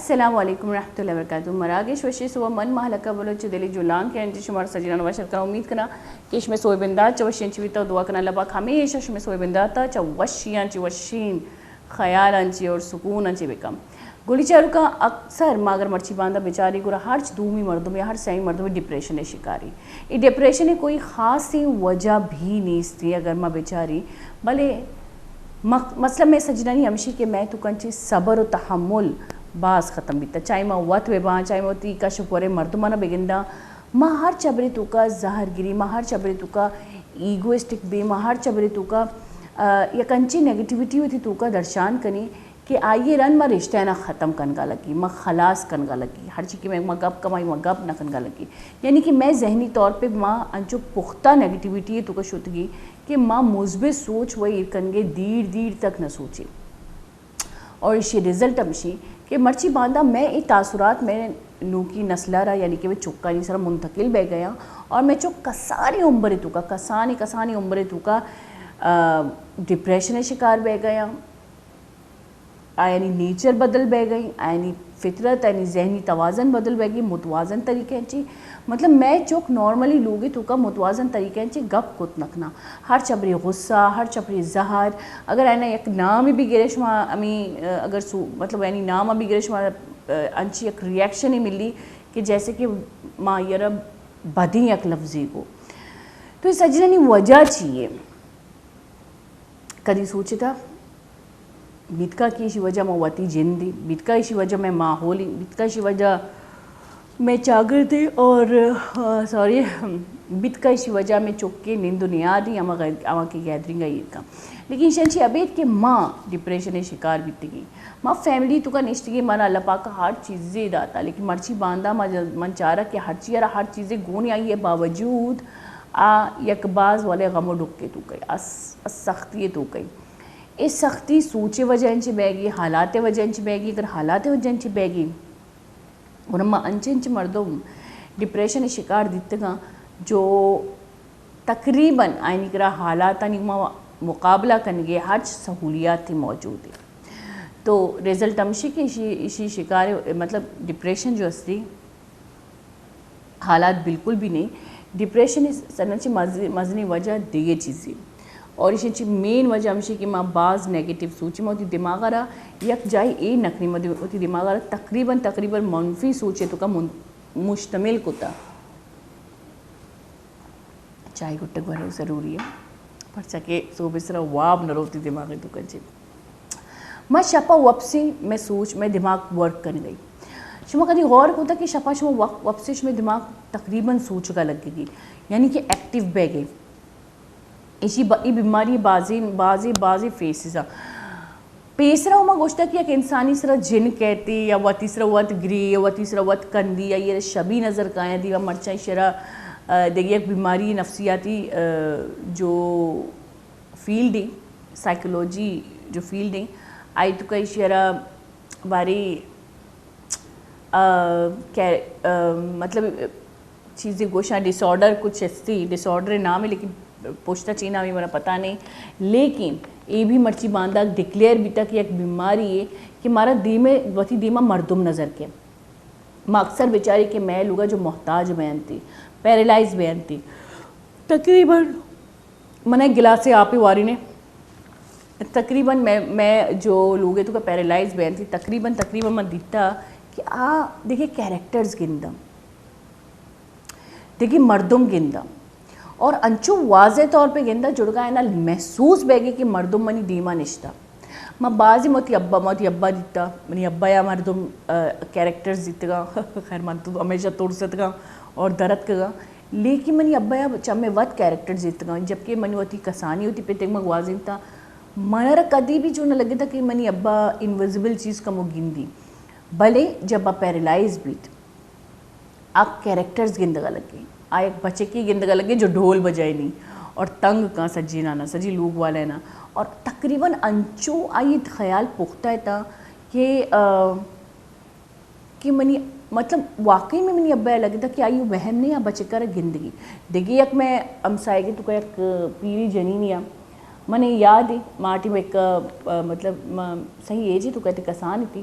السلام علیکم ورحمۃ اللہ وبرکاتہ. مراگش وشی صبح من محلقہ بلوچ دلی جولان کے انجی شمار سجینا نواشر کرنا امید کرنا کہ اس میں سوئے بندہ چوشین چویتا دعا کرنا اللہ پاک ہمیشہ اس میں سوئے بندہ تا چوشیاں چوشین خیال انچی اور سکون انچی بکم. گولی چارو کا اکثر ماگر مرچی باندھا بیچاری گورا ہر دومی مردم یا ہر سائی مردم ڈپریشن شکاری. یہ ڈپریشن کوئی خاصی وجہ بھی نہیں تھی اگر ماں بیچاری بھلے مسئلہ میں سجنانی ہمشی کہ میں تو کنچی صبر و تحمل باز ختم بیتا چاہے ماں وقت بے بان چاہے ماں تی کا شکورے مردمانہ بگندہ ماں ہر چبری تو کا زہر گری ماں ہر چبری تو کا ایگوسٹک بے ماں ہر چبری تو کا یا کنچی نیگیٹیوٹی ہوتی تو کا درشان کنی کہ آئیے رن ماں رشتہ نہ ختم کنگا لگی ماں خلاص کنگا لگی ہر چیز کی میں گپ کمائی ماں گپ نہ کنگا لگی. یعنی کہ میں ذہنی طور پہ ماں انچو پختہ نیگیٹیوٹی ہے تو کا شدگی کہ ماں مثبت سوچ وہی کنگے دیر دیر تک نہ سوچے. اور اسی رزلٹ ہمشی کہ مرچی باندھا میں یہ تاثرات میں نو کی نسلہ رہا یعنی کہ وہ چکا نہیں سارا منتقل بہ گیا اور میں چک کسانی عمر تو کا کسانی عمر تو کا ڈپریشن شکار بہ گیا. یعنی نیچر بدل بہ گئی یعنی فطرت یعنی ذہنی توازن بدل بہ گئی متوازن طریقے چی مطلب میں چوک نارملی لوگی تو کا متوازن طریقے چی گپ کت نکنا ہر چبری غصہ ہر چبری زہر اگر اینا ایک نام بھی گرش ماں امی اگر مطلب یعنی نام بھی گرش ماں انچی ایک ریاکشن ہی ملی کہ جیسے کہ ماں یرا بدی ایک لفظی کو تو اس سجنانی وجہ چیئے کدی سوچے تھا بیتکا کی اسی وجہ میں واتی جن دی بیتکا اسی وجہ میں ماحولی بیتکا اسی وجہ میں چاگر دی اور بیتکا اسی وجہ میں چکے نیند دنیا دی اما کی گیدرنگ آئی کا. لیکن شنچی ابید کہ ماں ڈپریشن شکار بیتی گئی ماں فیملی تو کا نشتگی مانا اللہ پاک کا ہر چیزیں داتا لیکن مرچی باندھا من چارہ کہ ہر چیزیں گونی آئی ہے باوجود یک باز والے غم و ڈکے تو گئی سختی تو گئی. اس سختی سوچے وجہ انچی بے گی حالات وجہ انچی بے گی اگر حالات وجہ انچی بے گی اور ہم انچ مردم ڈپریشن شکار دیتے گا جو تقریباً آئینی کرا حالات مقابلہ کنگے ہر سہولیات تھی موجود ہے. تو ریزلٹ ہمشی کہ اسی شکار مطلب ڈپریشن جو اصلی حالات بالکل بھی نہیں ڈپریشن سنچی مزنی وجہ دیگے چیزیں اور اسی مین وجہ ہمشی کہ ماں بعض نیگیٹیو سوچی میں ہوتی دماغ رہا یک جائی اے نکنی میں ہوتی دماغ رہا تقریباً منفی سوچے تو کا مشتمل کتا چائے گٹک بھرے ضروری ہے پرچا کہ صوبہ سرا واب نہ روتی دماغی تو کنچے میں شپا وپسی میں سوچ میں دماغ ورک کرنے گئی شما کدی غور ہوتا کہ شپا شما وپسی میں دماغ تقریباً سوچ کا لگے گی یعنی کہ ایکٹیو بہ گئی اسی بیماری بازی فیسز پیسرا ہما گوشتا کہ ایک انسانی سرا جن کہتی یا وہ تیسرا وقت گری یا وہ تیسرا وقت کندی یا یہ شبی نظر کائیں دی و مرچائی شرا دیکھیے ایک بیماری نفسیاتی جو فیلڈ ہے سائیکولوجی جو فیلڈ ہے آئی تو کئی شرا باری مطلب چیزیں گوشاں ڈس آرڈر کچھ ایسی ڈس آرڈر نام ہے لیکن پوچھتا چینا بھی میرا پتہ نہیں لیکن یہ بھی مرچی باندھا ڈکلیئر بھی تک ایک بیماری ہے کہ مارا دیمہ مردم نظر کے ماں اکثر بیچاری کہ میں لوگا جو محتاج بیان تھی پیرالائز بیان تھی تقریباً منہ گلاس آپ ہی واری نے تقریباً میں جو لوگ تو کا پیرالائز بیان تھی تقریباً میں دیتا کہ دیکھیں کیریکٹرز گندم دیکھیں مردم گندم اور انچو واضح طور پہ گندہ جڑگا ہے نا محسوس بے گی کہ مردم منی دیما نشتا ماں بعضی موتی ابا دیتا منی ابا یا مردم کیریکٹرز دیتے گا خیر من تو ہمیشہ توڑ سکتے گا اور درد کا گا لیکن منی ابا یا چمے وقت کیریکٹرز دیتے گا جبکہ منی ہوتی کسانی ہوتی پہ تک واضح تھا منر کدی بھی جو نہ لگے تھا کہ منی ابا انویزیبل چیز کا وہ گندی بھلے جب آپ پیرالائز بیت آپ کیریکٹرز گندگا لگے ایک بچے کی گندگا لگے جو ڈھول بجائے نہیں اور تنگ کا سجی نانا سجی لوگ والے نا اور تقریباً انچو آئی خیال پختہ تھا کہ منی مطلب واقعی میں منی ابا لگے تھا کہ آئی وہم نہیں بچے کر گندگی دیکھیے ایک میں امسائے گی تو کہ ایک پیری جنینیا میں نے یاد ہے ماٹی میں ایک مطلب صحیح ایج ہی تو کہتے کسان تھی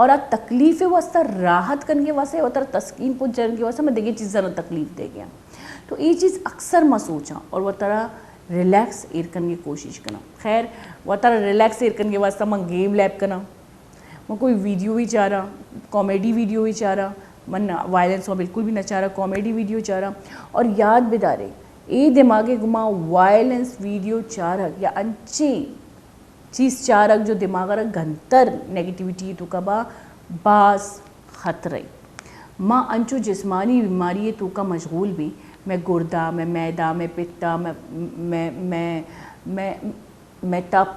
اور تکلیف واسطہ راحت کرنے واسطے اور تسکین پہنچ جانے کے واسطے میں دیکھیں چیزیں تکلیف دے گیا تو یہ چیز اکثر میں سوچاں اور وہ طرح ریلیکس ایر کرنے کی کوشش کرنا. خیر وہ طرح ریلیکس ایر کرنے کے واسطے میں گیم لیب کرنا, میں کوئی ویڈیو بھی چاہ رہا, کامیڈی ویڈیو بھی چاہ رہا, من وائلنس میں بالکل بھی نہ چاہ رہا, کامیڈی ویڈیو چاہ رہا. اور یاد بدارے اے دماغے گما وائلنس ویڈیو چاہ رہا یا انچی چیز چاہ رہا جو دماغ رہا گھنتر نیگیٹیوٹی تو کا باز خطرے ماں انچو جسمانی بیماری تو کا مشغول بھی میں گردہ میں میدا میں پتا میں تپ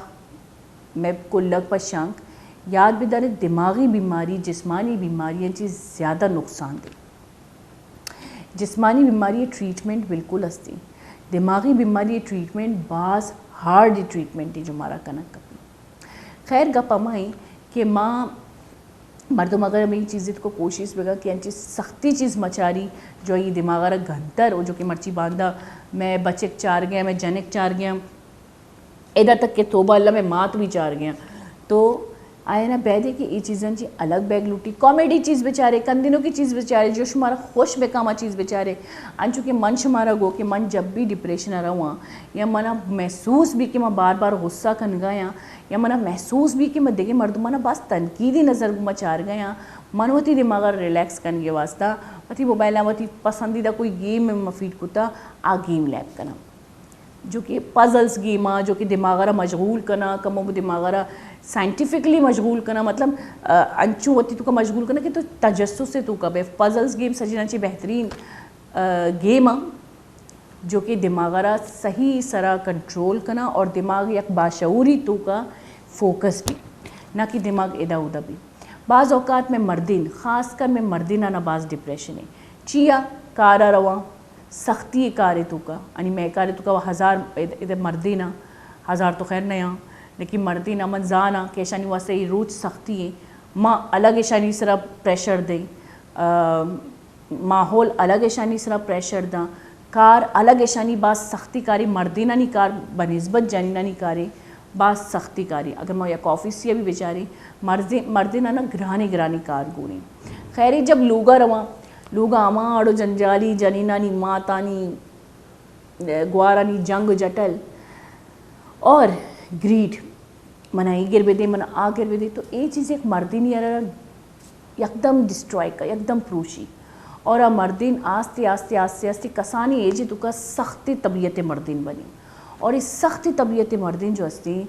میں کلک پشانک. یاد بدارے دماغی بیماری جسمانی بیماری چیز زیادہ نقصان دے. جسمانی بیماری ٹریٹمنٹ بالکل ہستی, دماغی بیماری ٹریٹمنٹ بعض ہارڈ ٹریٹمنٹ جو ہمارا کنک کپی. خیر گپ ہمیں کہ ماں مردم اگر ہمیں یہ چیزیں کو کوشش بگا کہ ان چیز سختی چیز مچاری جو یہ دماغ رہا گھنتر ہو جو کہ مرچی باندھا میں بچک چار گیا میں جنک چار گیا ادھر تک کہ توبہ اللہ میں مات بھی چار گیا. تو آئے نا بیدے کہ یہ چیزیں جی الگ بیگ لوٹی کامیڈی چیز بیچارے کندنوں کی چیز بیچارے جو شمارا خوش بکامہ چیز بیچارے انچو کہ من شمارا گو کہ من جب بھی ڈپریشن آ رہا یا منا محسوس بھی کہ میں بار بار غصہ کن گیا یا منا محسوس بھی کہ میں دیکھے مردمانہ باس تنقیدی نظر گما چار گیا من ہوتی دماغ ریلیکس کرنے کے واسطہ وتی موبائل وتی پسندیدہ کوئی گیم میں مفید کتا آ گیم لیب کرنا جو کہ پزلز گیماں جو کہ دماغ رہا مشغول کرنا کمو دماغ رہا سائنٹیفکلی مشغول کرنا مطلب انچو ہوتی تو کا مشغول کرنا کہ تو تجسس سے تو کا بے پزلز گیم سجنا چاہیے بہترین گیم جو کہ دماغ رہا صحیح سرا کنٹرول کرنا اور دماغ یک باشعوری تو کا فوکس بھی نہ کہ دماغ ادا ادا بھی. بعض اوقات میں مردین خاص کر میں مردین نہ بعض ڈپریشن ہے چیا کارا رواں سختی کارے تو کا یعنی میں کارے تو کا ہزار ادھر مردینہ ہزار تو خیر نیا لیکن مردینہ من زانا کہ شانی واسطے یہ روچ سختی ہے ماں الگ شانی سرا پریشر دیں ماحول الگ شانی سرا پریشر دا کار الگ شانی بعض سختی کاری مردینہ نہیں کار بنسبت جانینہ نہیں کارے بعض سختی کاری اگر میں یک آفیسی بھی بیچاری مردینہ نا گرانی کار گونی. خیری جب لوگا رواں لوگا آماڑو جنجالی جنینانی ماتانی گوارانی جنگ جٹل اور گریڈ منہ ای گر بے دے منہ آ گر بے دے تو یہ چیز ایک مردین یار یکدم ڈسٹرائے کا یکدم پروشی اور مردین آستے کسانی ایجی تو کا سختی طبیعت مردین بنی اور اس سختی طبیعت مردین جو ہستی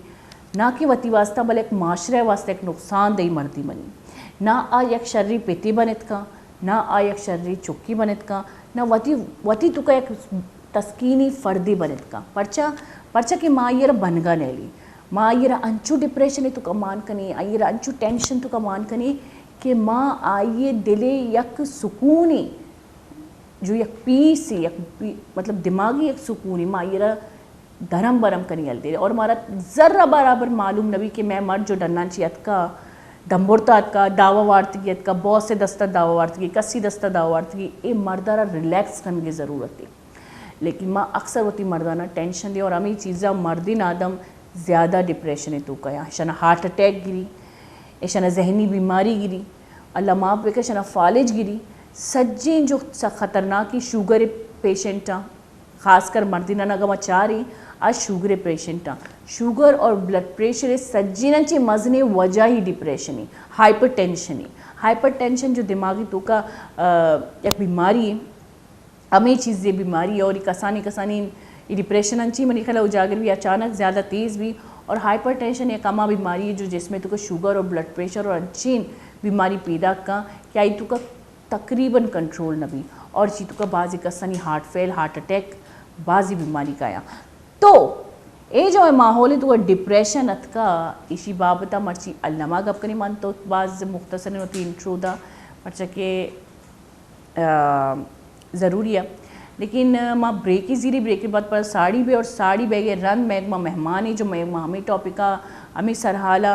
نہ کہ وتی واسطہ بل ایک معاشرے واسطہ ایک نقصان دہی مردی بنی نہ آ یک شرری پیتی بنت کا نہ آ یک شرری چکی بنت کا نہ وتی تو کا ایک تسکینی فردی بنت کا پرچا کہ ماں یہ بنگا نیلی ماں یہ انچو ڈپریشن تو کا مان کنی آئیر انچو ٹینشن تو کا مان کنی کہ ماں آئیے دلے یک سکونی جو یک پیسی یک مطلب دماغی یک سکونی ماں یہ دھرم برم کنی ہل دے اور ہمارا ذرہ برابر معلوم نبی کہ میں مرد جو ڈنان چیت کا دمبرتات کا دعوی وارتگیت کا بہت سے دستہ دعوی وارتگی کسی دستہ دعوی وارتگی اے مردارہ ریلیکس کرنے کی ضرورت ہے. لیکن ماں اکثر ہوتی مردانہ ٹینشن دے اور ہمیں چیزاں مردین آدم زیادہ ڈپریشن ہے تو کیا شنا ہارٹ اٹیک گری شنا ذہنی بیماری گری اللہ معاف بے کہ شنا فالج گری سجیں جو خطرناکی شوگر پیشنٹاں خاص کر مردینہ نگمہ چاری آج شوگر پیشنٹاں شوگر اور بلڈ پریشر سجینہ چی مزنے وجہ ہی ڈپریشن ہے ہائپر ٹینشن جو دماغی تو کا ایک بیماری ہے ہمیں چیزیں بیماری ہے اور کسانی یہ ڈپریشن انچی منی خیال اجاگر بھی اچانک زیادہ تیز بھی اور ہائپر ٹینشن ایک اما بیماری ہے جو جس میں تو کا شوگر اور بلڈ پریشر اور انچین بیماری پیدا کا کیا یہ تو کا تقریباً کنٹرول نہ بھی اور چی تو کا بعضی کسانی ہارٹ فیل ہارٹ اٹیک بعضی بیماری کا یا تو اے جو ہے ماحول ہے تو ڈپریشن ات کا اسی بابتا مرچی علامہ گپ کنی مان تو بعض مختصر ہوتی انٹرو دا مرچا کہ ضروری ہے لیکن ماں بریکی زیری بریک کے بعد پر ساڑی بے اور ساڑی بے گے رن میگ ماں مہمانی جو ہمیں ٹاپکا ہمیں سرحالہ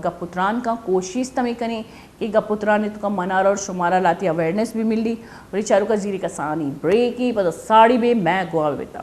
گپتران کا کوشش تمہیں کریں کہ گپتران نے تو کا منار اور شمارہ لاتی اویرنس بھی مل لی اور یہ چاروں کا زیری کا سانی بریکی پر ساڑی بے میں گوا بیتا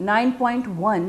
9.1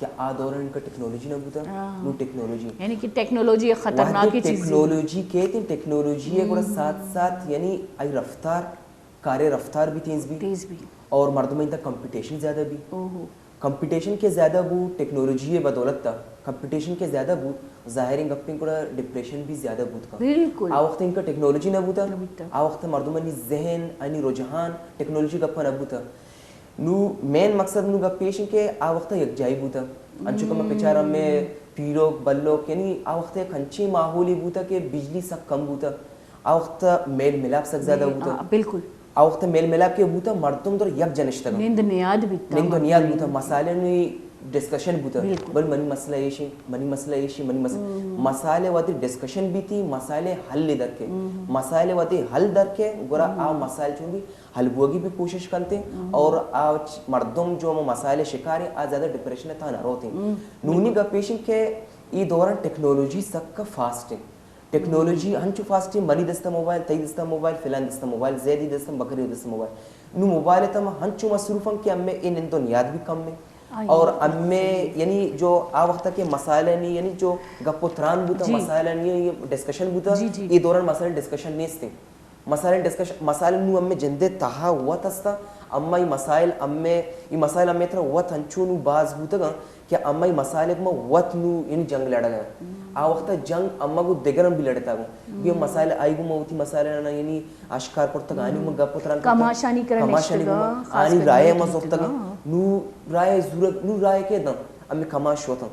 کہ آ دوران کا ٹیکنالوجی نہ بوتا نو ٹیکنالوجی یعنی کہ ٹیکنالوجی ایک خطرناک چیز ٹیکنالوجی کہتے ہیں ٹیکنالوجی ہے ساتھ ساتھ یعنی ای رفتار کارے رفتار بھی تیز بھی اور مردوں میں کمپٹیشن زیادہ بھی کمپٹیشن کے زیادہ بو ٹیکنالوجی بدولت تھا کمپٹیشن کے زیادہ بو ظاہرین گپیں کو ڈپریشن بھی زیادہ بوت کا بالکل آ وقت ان کا ٹیکنالوجی نہ بوتا آ وقت مردوں میں ذہن انی رجحان ٹیکنالوجی گپا نہ بوتا نو مین مقصد نو گپیشن کے آ وقت یکجائی بوتا انچو کما پیچارا میں پیروک بلوک یعنی آ وقت ایک انچی ماحولی بوتا کہ بجلی سک کم بوتا آ وقت میل ملاپ سک زیادہ بوتا بالکل آ وقت میل ملاپ کے بوتا مردم در یک جنشتا نیند نیاد بوتا مسالے نوی ڈسکشن بوتا بل منی مسئلہ ایشی مسالے واتی ڈسکشن بھی تھی مسالے حل در کے مسالے واتی حل در کے گورا آ مسائل چون بھی حل بوگی بھی کوشش کرتے اور آ مردم جو مسائل شکار ہیں آ زیادہ ڈپریشن تھا نہ روتے ہیں نونی کا پیشن کے ای دوران ٹیکنالوجی سک کا فاسٹنگ ٹیکنالوجی ہنچو فاسٹنگ منی دستا موبائل تی دستا موبائل فلان دستا موبائل زیدی دستا بکری دستا موبائل نو موبائل تم ہنچو مصروف ہم کہ ہمیں ان دنیاد بھی کم میں اور ہمیں یعنی جو آ وقت کے مسائل نہیں یعنی جو گپ و تران بوتا مسائل نہیں یہ ڈسکشن بوتا یہ دوران مسائل ڈسکشن نہیں تھے مسائل ڈسکشن مسائل نو ہمیں جندے تہا ہوا تستا اما یہ مسائل ہمیں تھا وقت ہنچو نو باز بوتا گا کہ اما یہ مسائل میں وقت نو یعنی جنگ لڑا گیا آ وقت جنگ اما کو دیگرم بھی لڑتا گا یہ مسائل آئی گو موتی مسائل نا یعنی اشکار کرتا گا آنی گپ و تران کماشانی کرنے آنی رائے مزوفتا گا نو رائے ضرورت نو رائے کے دم ہمیں کماش ہوتا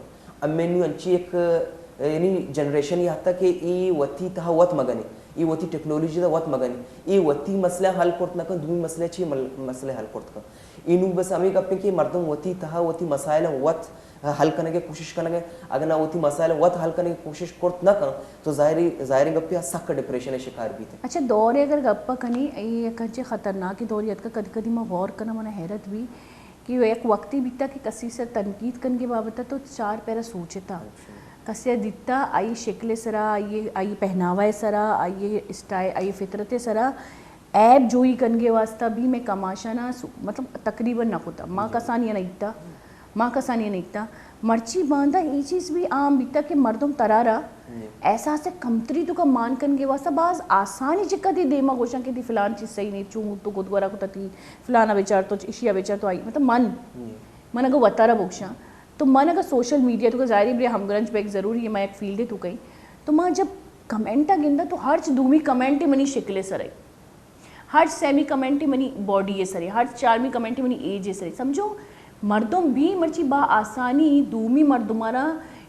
ہمیں نو انچی ایک یعنی جنریشن یہ آتا کہ ای وطی تہا وط مگنی ای وطی ٹیکنالوجی دا وط مگنی ای وطی مسئلہ حل کرتنا کن دومی مسئلہ چی مسئلہ حل کرتنا اینو بس ہمیں کپیں کہ مردم وطی تہا وطی مسائل وط حل کرنے کے کوشش کرنے گے اگر نہ وطی مسائل وط حل کرنے کی کوشش کرت نہ کر تو ظاہری گپیا سخت ڈپریشن شکار بھی تھے. اچھا دور اگر گپا کنی یہ کچھ خطرناک دوریت کا کدی کدی میں غور کرنا من حیرت بھی کہ ایک وقتی بیتا کہ کسی سے تنقید کن کے بابت تو چار پیرا سوچتا کسی دیتا آئی شکل سرا آئی پہناوا سرا آئی اسٹائل آئی فطرت سرا ایب جوئی کن کے واسطہ بھی میں کماشانا مطلب تقریباً نہ ہوتا ماں کسانی نہیں تا مرچی باندھا یہ چیز بھی عام بیتا کہ مردم ترارا احساس کمتری تو کا مان کن کے واسطہ بعض آسانی چکا دی دیما گوشاں کہ دی فلان چیز صحیح نہیں چون تو گدگورا کو تتی فلانا بیچار تو اشیا بیچار تو آئی مطلب من اگر وطارا بوکشاں تو من اگر سوشل میڈیا تو کا ظاہری بری ہم گرنج بیک ضروری ہے میں ایک فیلڈ ہے تو کہیں تو ماں جب کمنٹا گندا تو ہر دومی کمنٹ منی شکلے سرے ہر سیمی کمنٹ منی باڈی سرے ہر چارمی کمنٹ منی ایج سرے سمجھو مردم بھی مرچی با آسانی دومی مردمارا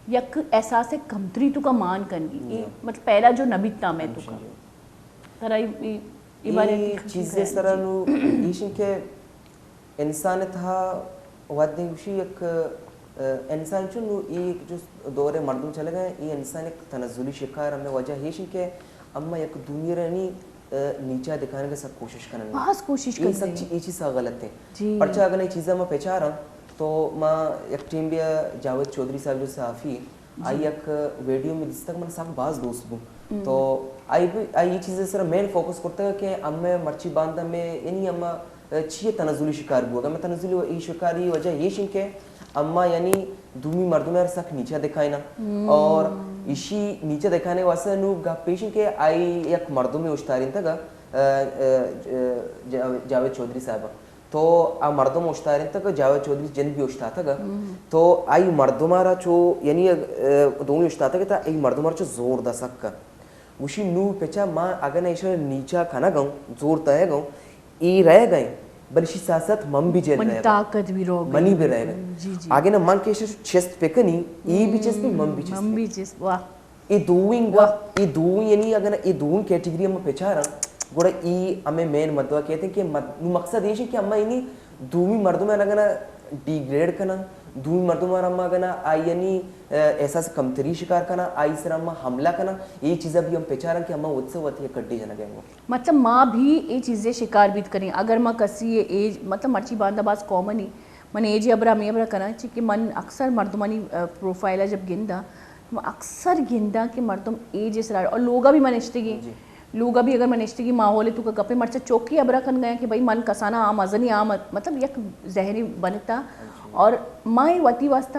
یک احساس کمتری تو کا مان کنگی مطلب پہلا جو نبیتا میں تو کا ترہ یہ چیزیں سرہ نو ایشن کے انسان تھا وادیں گوشی ایک انسان چون نو ایک جو دور مردم چلے گئے یہ انسان ایک تنزلی شکار ہمیں وجہ ایشن کے اما یک دنیا رہنی نیچہ دکھانے کا سب کوشش کرنا بہت کوشش کرنا یہ سب چیز غلط ہے پرچہ اگر یہ چیزیں میں پہچا رہا ہوں تو میں ایک ٹیم بھی جاوید چودھری صاحب جو صحافی آئی ایک ویڈیو میں جس تک میں سب بعض دوست ہوں تو آئی یہ چیزیں سر مین فوکس کرتا ہے کہ ہمیں مرچی باندھا میں یعنی ہمیں چیئے تنزلی شکار بھی ہوگا میں تنزلی شکاری وجہ یہ شن کہ اما یعنی دومی مردوں میں سخت نیچہ دکھائینا اور اسی نیچہ دکھانے واسطے نو گا پیشن کے آئی ایک مردوں میں اشتارین تھا گا جاوید چودھری صاحبہ تو آ مردوں میں اشتارین تھا گا جاوید چودھری جن بھی اشتا تھا گا تو آئی مردوں مارا چو یعنی دومی اشتا تھا گا آئی مردوں مارا چو زور دا سک کا وشی نو پیچا ماں اگر نیشہ نیچہ کھانا گاؤں زور تاہے گاؤں ای رہ گئیں بلشی ساتھ من بھی جیل رہے گا منی بھی رہے گا آگے نا من کے چیسٹ پہ کنی ای بھی چیسٹ پہ من بھی چیسٹ واہ ای دوئیں یعنی اگر ای دوئیں کیٹیگری ہمیں پیچھا رہا گوڑا ای ہمیں مین مدعا کہتے ہیں کہ مقصد یہ ہے کہ ہمیں انہی دومی مردوں میں اگر ڈیگریڈ کرنا دومی مردوں میں اگر آئی یعنی احساس کمتری شکار کرنا آئی سر ہم حملہ کرنا یہ چیزیں بھی ہم پیچھا رہا کہ ہم وقت سے وقت یہ کٹی جانا گئے گا مطلب ماں بھی یہ چیزیں شکار بیت کریں اگر ماں کسی ایج مطلب مرچی باندھا باز کامن ہی من ایج ابرا میں ابرا کرنا چاہیے کہ من اکثر مردمانی پروفائل ہے جب گندا اکثر گندا کہ مردم ایج اسرار اور لوگا بھی منشتگی لوگا بھی اگر منشتگی ماحول تو کا گپے مرچا چوکی ابرا کن گئے کہ بھائی من کسانا عام ازنی عام مطلب یک ذہنی بنتا اور ماں وتی واسطہ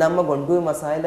ನಮ್ಮ ಗಂಡು ಮಸಾಯಿಲ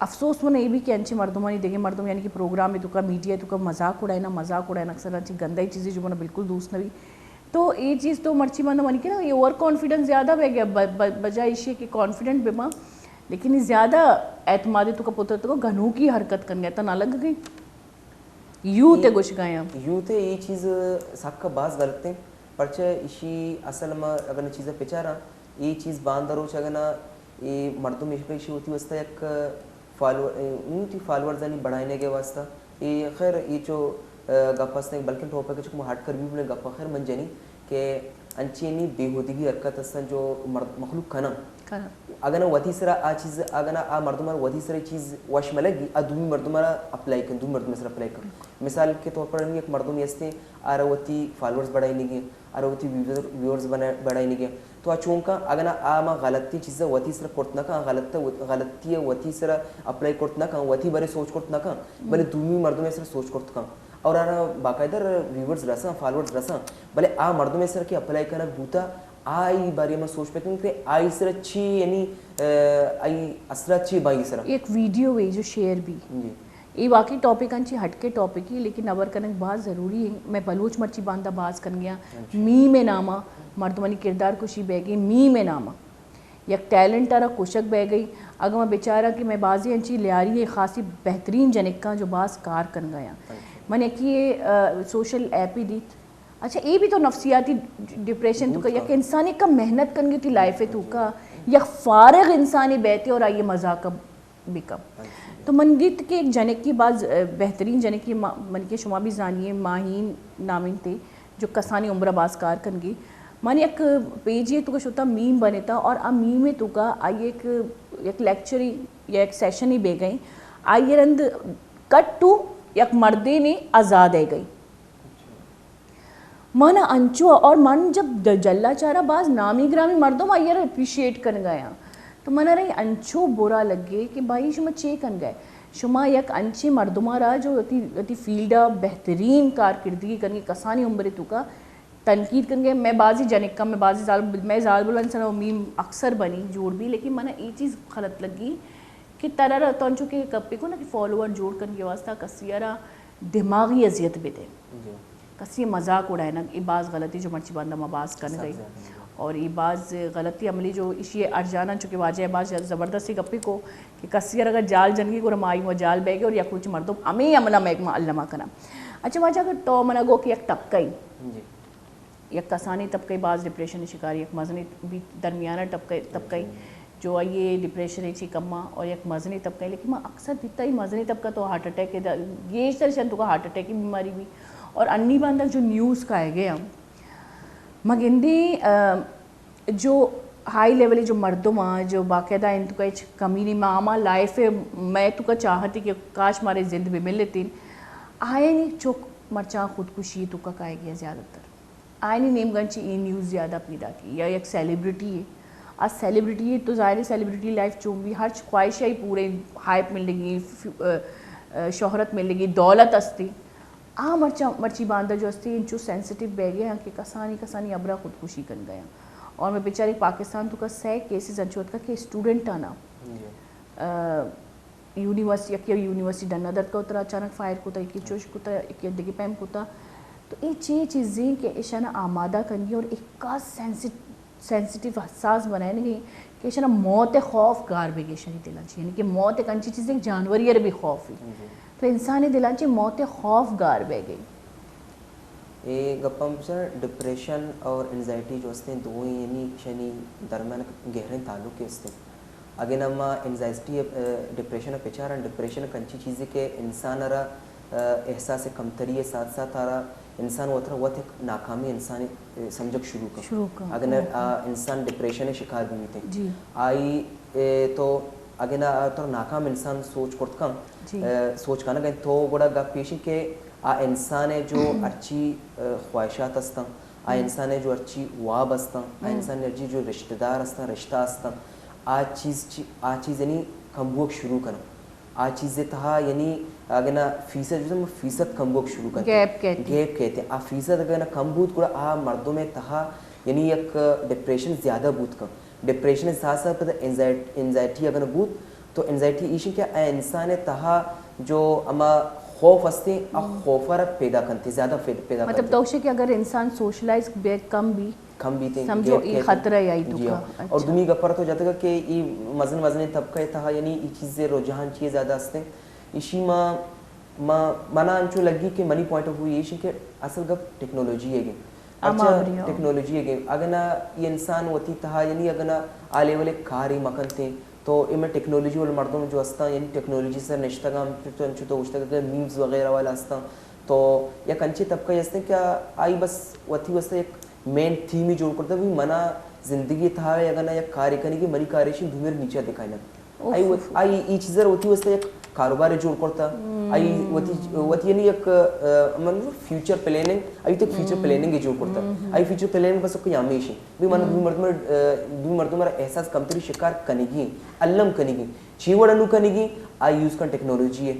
افسوس من یہ بھی کہ انچی مردمانی دیکھیں مردم یعنی کہ پروگرام میں تو کا میڈیا تو کا مذاق اڑائنا اکثر انچی گندائی چیزیں جو منا بالکل دوست نہ بھی تو یہ چیز تو مرچی مانا منی کہ نا یہ اوور کانفیڈنس زیادہ بہ گیا بجائے اسے کہ کانفیڈنٹ بے ماں لیکن یہ زیادہ اعتمادی تو کا پتر تو کا گھنوں کی حرکت کرنے گیا تا نہ لگ گئی یوں تے گوش گئے ہیں یوں تے یہ چیز ساک کا بعض غلط ہیں پرچہ اسی اصل میں اگر نا چیزیں پچا رہا یہ چیز باندھ رو چاہے نا یہ مردم اسی ہوتی واسطہ ایک فالورز نہیں بڑھانے کے واسطہ یہ خیر یہ جو گپس نے بلکہ ٹاپک جو ہٹ کر بھی بولے گپا خیر من جانی کہ انچی نہیں بےہودگی حرکت ہستن جو مخلوق کھانا اگر نا وتی سرا آ چیز اگر نا آ مردمار وتی سرا چیز واش ملے گی آ دومی مردمارا اپلائی کر دومی مردم سر اپلائی کر مثال کے طور پر ایک مردم یستے آروتی فالورز بڑھائی نہیں گئے آروتی ویورز بڑھائی نہیں گئے تو چونکہ اگر نا آ ما غلطی چیزیں وتی سر کرتنا کا غلطی وتی سر اپلائی کرتنا کا وتی بارے سوچ کرتنا کا بلے دومی مردم سر سوچ کرت کا اور آنا باقاعدہ ویورز رساں فالورز رساں بلے آ مردم سر کے اپلائی کرنا بوتا آئی بارے میں سوچ پہ کہ آئی سر اچھی یعنی آئی اثر اچھی بائی سر ایک ویڈیو ہے جو شیئر بھی یہ واقعی ٹاپک انچی ہٹ کے ٹاپک ہی لیکن ابر کنک بہت ضروری ہے میں بلوچ مرچی باندھا باز کر گیا می میں نامہ مردمانی کردار کشی بہ گئی می میں نامہ یک ٹیلنٹ آرہ کوشک بہ گئی اگر میں بیچارہ کہ میں بازی انچی لیاری ہے خاصی بہترین جنکاں جو باز کار کر گیا میں نے کہ یہ سوشل ایپ ہی دیت اچھا یہ بھی تو نفسیاتی ڈپریشن تو کا یک انسانی کا محنت کرن گی تھی لائف ہے تو کا یک فارغ انسانی بیٹھے اور آئیے مذاق بکم تو من گیت کے ایک جنک کی بعض بہترین جنک کی من کے شما بھی زانیے ماہین نامین تھے جو کسانی عمرہ باز کار کن گی من ایک پیج یہ تو کا شوتا میم بنے تھا اور آ میم میں تو کا آئیے ایک لیکچر یا ایک سیشن ہی بے گئیں آئیے رند کٹ ٹو یک مردے نے آزاد ہے گئی مانا انچو اور من جب جلا چارہ باز نامی گرامی مردوں آئیے اپریشیٹ کر گیا تو منا رہی انچو برا لگے کہ بھائی شما چے کن گئے شما یک انچے مردمہ رہا جو اتی فیلڈا بہترین کارکردگی کرنی کسانی عمرے تو کا تنقید کر گئے میں بازی جنکا میں بازی میں زال بلند سر میم اکثر بنی جوڑ بھی لیکن منا یہ چیز غلط لگی کہ ترہ تو انچو کہ کپے کو نا کہ فالوور جوڑ کر کے واسطہ کسیارہ دماغی اذیت بھی دے کسی مذاق اڑائے نا یہ بعض غلطی جو مرچی باندھا باز کرنے گئی اور یہ بعض غلطی عملی جو اسی ارجانا چونکہ واجہ بعض زبردستی گپی کو کہ کسی اگر جال جنگی کو رمائی وہ جال بہ گئے اور یا کچھ مردم امی عملہ محکمہ علمہ کنا اچھا واجہ اگر تو منا گو کہ یک طبقائی یک کسانی طبقائی بعض ڈپریشن شکاری یک مزنی بھی درمیانہ طبقائی جو آئیے ڈپریشن ہے چی کما اور یک مزنی طبقائی لیکن میں اکثر دیتا ہی مزنی طبقہ تو ہارٹ اٹیک ہے یہ اس طرح تو کا ہارٹ اٹیک کی بیماری بھی اور انی باندھا جو نیوز کا ہے گیا مگندی جو ہائی لیولی جو مردم جو باقاعدہ ان تو کا کمی نہیں ماما لائف ہے میں تو کا چاہتی کہ کاش مارے زند بھی مل لیتی آئے نہیں چوک مرچاں خودکشی تو کا کہے گیا زیادہ تر آئے نہیں نیم گنچی یہ نیوز زیادہ پیدا کی یا ایک سیلیبریٹی ہے آج سیلیبریٹی ہے تو ظاہر سیلیبریٹی لائف چون بھی ہر خواہش ہی پورے ہائپ مل گی شہرت مل گی دولت استی مرچی باندھا جو استی انچو سینسٹیو بہ گیا کہ کسانی ابرا خودکشی کر گیا اور میں بیچاری پاکستان تو کا سہ کیسز انچوت کا کہ اسٹوڈنٹ آنا یونیورسٹی ڈنا درد کا اترا اچانک فائر کوتا ایک چوش کوتا ایک دگی پیم کوتا تو یہ چیزیں کہ اشانہ آمادہ کرنی اور ایک کا سینسٹیو حساس بنائے گئی کہ اشانہ موت خوف گار بے گے شہی دلان چاہیے یعنی کہ موت ایک انچی چیز ایک جانوری بھی خوف ہے تو انسانی دلان چاہیے موت خوف گار بے گئی یہ گپا مجھے ڈپریشن اور انزائٹی جو ہستے ہیں دو یعنی شنی درمیان گہرے تعلق کے ہستے ہیں اگر نما انزائٹی ڈپریشن پیچھا رہا ڈپریشن کنچی چیزیں کہ انسان رہا احساس کمتری ہے ساتھ ساتھ آ رہا انسان وہ وقت ایک ناکامی انسان سمجھک شروع کا اگر انسان ڈپریشن شکار بھی ہوتے آئی تو اگر تو ناکام انسان سوچ کرت کم سوچ کا نا گئے تو بڑا گا پیشی کہ آ انسان ہے جو اچھی خواہشات ہستا آ انسان ہے جو اچھی واب ہستا آ انسان ہے جو رشتہ دار ہستا رشتہ ہستا آ چیز یعنی کمبوک شروع کرنا آ چیزیں تہا یعنی اگر نا فیصد جو فیصد کمبوک شروع کرتے گیپ کہتے ہیں آ فیصد اگر نا کم بود کو آ مردوں میں تہا یعنی ایک ڈپریشن زیادہ بود کم ڈپریشن ساتھ ساتھ انزائٹی اگر بود تو انزائٹی ایشی کیا انسان تہا جو اما خوف ہستے خوفر پیدا کرتے زیادہ پیدا کرتے مطلب توشے کہ اگر انسان سوشلائز بیک کم بھی تھے سمجھو یہ خطرہ ہے تو کا اور دنیا گپر تو جاتا کہ یہ مزن طبقہ تہا یعنی یہ چیزیں رجحان چیز زیادہ ہستے اسی ما منا انچو لگی کہ منی پوائنٹ آف ویو یہ کہ اصل گپ ٹیکنالوجی ہے اچھا ٹیکنالوجی ہے اگر نا یہ انسان ہوتی تہا یعنی اگر نا آلے والے کاری مکن تھے تو ان میں ٹیکنالوجی والے مردوں جو ہستا یعنی ٹیکنالوجی سے نشتگام انچو تو اشتگا کہ میمز وغیرہ والا ہستا تو یا کنچے طبقہ یہ ہستے کیا آئی بس وتی وستا ایک مین تھیم ہی جوڑ کرتا بھی منا زندگی تھا اگر نا یا کاری کرنے کی منی کاریشی دھومیر نیچے دکھائی لگ آئی یہ چیزیں ہوتی وستا ایک کاروبار جوڑ کرتا آئی وتی یعنی ایک فیوچر پلاننگ ابھی تک فیوچر پلاننگ ہی جوڑ کرتا آئی فیوچر پلاننگ بس کوئی آمیشی بھی من دو مردوں میرا احساس کمتری شکار کنگی علم کنگی چیوڑ انو کنگی آئی یوز کر ٹیکنالوجی ہے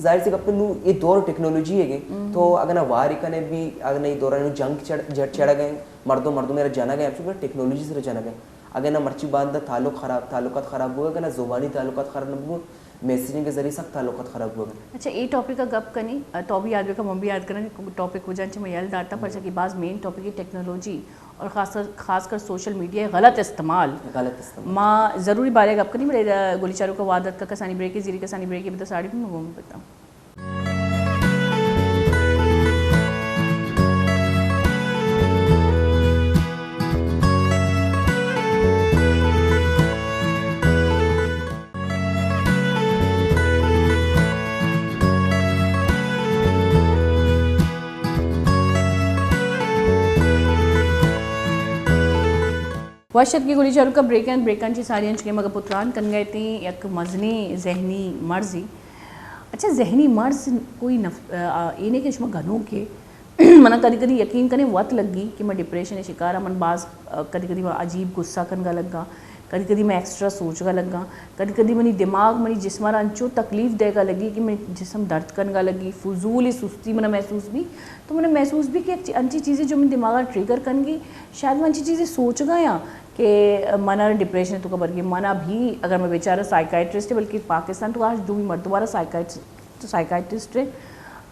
ظاہر سے اپنے یہ دور ٹیکنالوجی ہے تو اگر نا واری کنے بھی اگر نا یہ دوران جنگ چڑھ گئے مردوں میرا جانا گئے آپ ٹیکنالوجی سے جانا گئے اگر نا مرچی باندھا تعلقات خراب ہوگا اگر نا زبانی تعلقات خراب ہو میسیجنگ کے ذریعے سخت تعلقات خراب ہوگا. اچھا یہ ٹاپک کا گپ کنی تو بھی یاد رکھا بھی یاد کریں ٹاپک ہو جائیں میں یاد ڈالتا پر کہ بعض مین ٹاپک ہے ٹیکنالوجی اور خاص کر سوشل میڈیا غلط استعمال ماں ضروری بارے گپ کنی میرے گولی چاروں کا وعدت کا کسانی بریک زیری کسانی بریک بتا ساڑی میں وہ بتاؤں. واشد کی گولی چاروں کا بریکن چی ساریاں چکے مگر پتران کن گئے تھیں یک مزنی ذہنی مرضی. اچھا ذہنی مرض کوئی یہ نہیں کہ شما گھنوں کے منہ کدی یقین کریں وقت لگ گی کہ میں ڈپریشن شکار من بعض کدی میں عجیب غصہ کن گا لگا کدی میں ایکسٹرا سوچ گا لگا کدی منی دماغ منی جسم انچو تکلیف دے گا لگی کہ میں جسم درد کن گا لگی فضول سستی منہ محسوس بھی تو میں محسوس بھی کہ انچی چیزیں جو میں دماغ ٹریگر کن گی شاید میں انچی چیزیں سوچ گیا کہ منا ڈپریشن تو خبر گئی منا بھی اگر میں بیچارہ سائیکائٹرسٹ ہے بلکہ پاکستان تو آج دو بھی مردوارہ سائیکائٹرسٹ ہے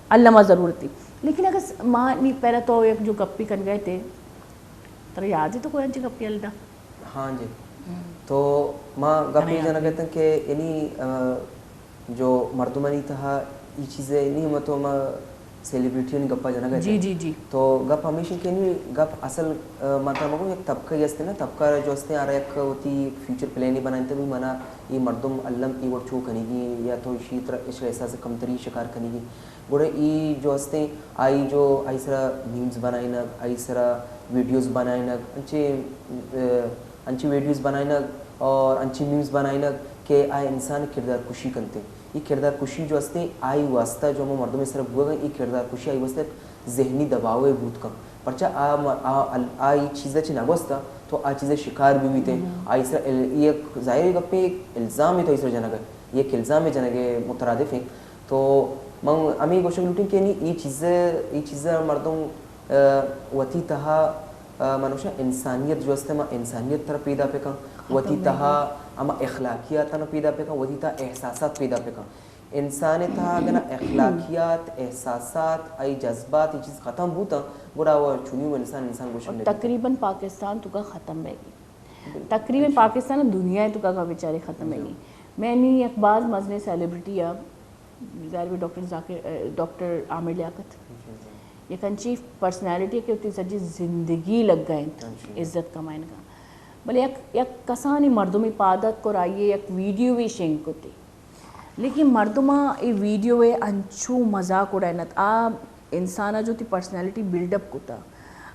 علامہ ضرورت تھی لیکن اگر ماں نہیں پہلا تو ایک جو گپی کن گئے تھے ترہ یاد ہے تو کوئی انچی گپی الدا. ہاں جی تو ماں گپی جانا کہتے ہیں کہ یعنی جو مردمانی تھا یہ چیزیں نہیں ہوں تو ماں سیلیبریٹی نہیں گپا جانا کہتے ہیں جی تو گپ ہمیشہ کہ نہیں گپ اصل مطلب کو ایک طبقہ یہ ہستے نا طبقہ جو ہستے آ رہا ایک ہوتی فیوچر پلان ہی بنائیں بھی منا یہ مردم علم ای وڑ چو کنی گی یا تو اسی طرح اس احساس کمتری شکار کنی گی بڑے ای جو ہستے آئی جو آئی سرا میمز بنائیں نگ آئی سرا ویڈیوز بنائیں نگ انچی ویڈیوز بنائیں نگ اور انچی میمز بنائیں نگ کہ آئی انسان کردار کشی کنتے یہ کردار کشی جو ہستے آئی واسطہ جو ہم مردوں میں صرف ہوا گا یہ کردار کشی آئی واسطہ ذہنی دباؤ ہے بہت کم پرچہ آئی چیزیں چھ نگوستا تو آ چیزیں شکار بھی ہوئی تھے آئی سر یہ ظاہر گپ پہ ایک الزام ہے تو اس طرح جانا گئے یہ ایک الزام ہے جانا گئے مترادف ہیں تو میں ہمیں گوشت لوٹیں کہ نہیں یہ چیزیں مردوں وتی تہا منوشا انسانیت جو ہستے انسانیت طرح پیدا پہ کم وتی تہا اما اخلاقیات پیدا پہ کم وتی تہا احساسات پیدا پہ کم انسان تھا اگر اخلاقیات احساسات ای جذبات یہ چیز ختم ہوتا گوڑا وہ چونی انسان گوشت تقریباً پاکستان تو کا ختم ہے گی تقریباً پاکستان دنیا تو کا بیچارے ختم ہے گی. میں نے ایک بعض مزنے سیلیبریٹی ہے ظاہر بھی ڈاکٹر عامر لیاقت یہ کنچی پرسنالٹی کہ اتنی سجی زندگی لگ گئے عزت کمائن کا بلے یک کسانی مردمی پادت کو رائیے یک ویڈیو بھی شنک ہوتی لیکن مردمہ یہ ویڈیو ہے انچو مزاق اڑائنت انسانا جو تی پرسنالٹی بلڈ اپ کوتا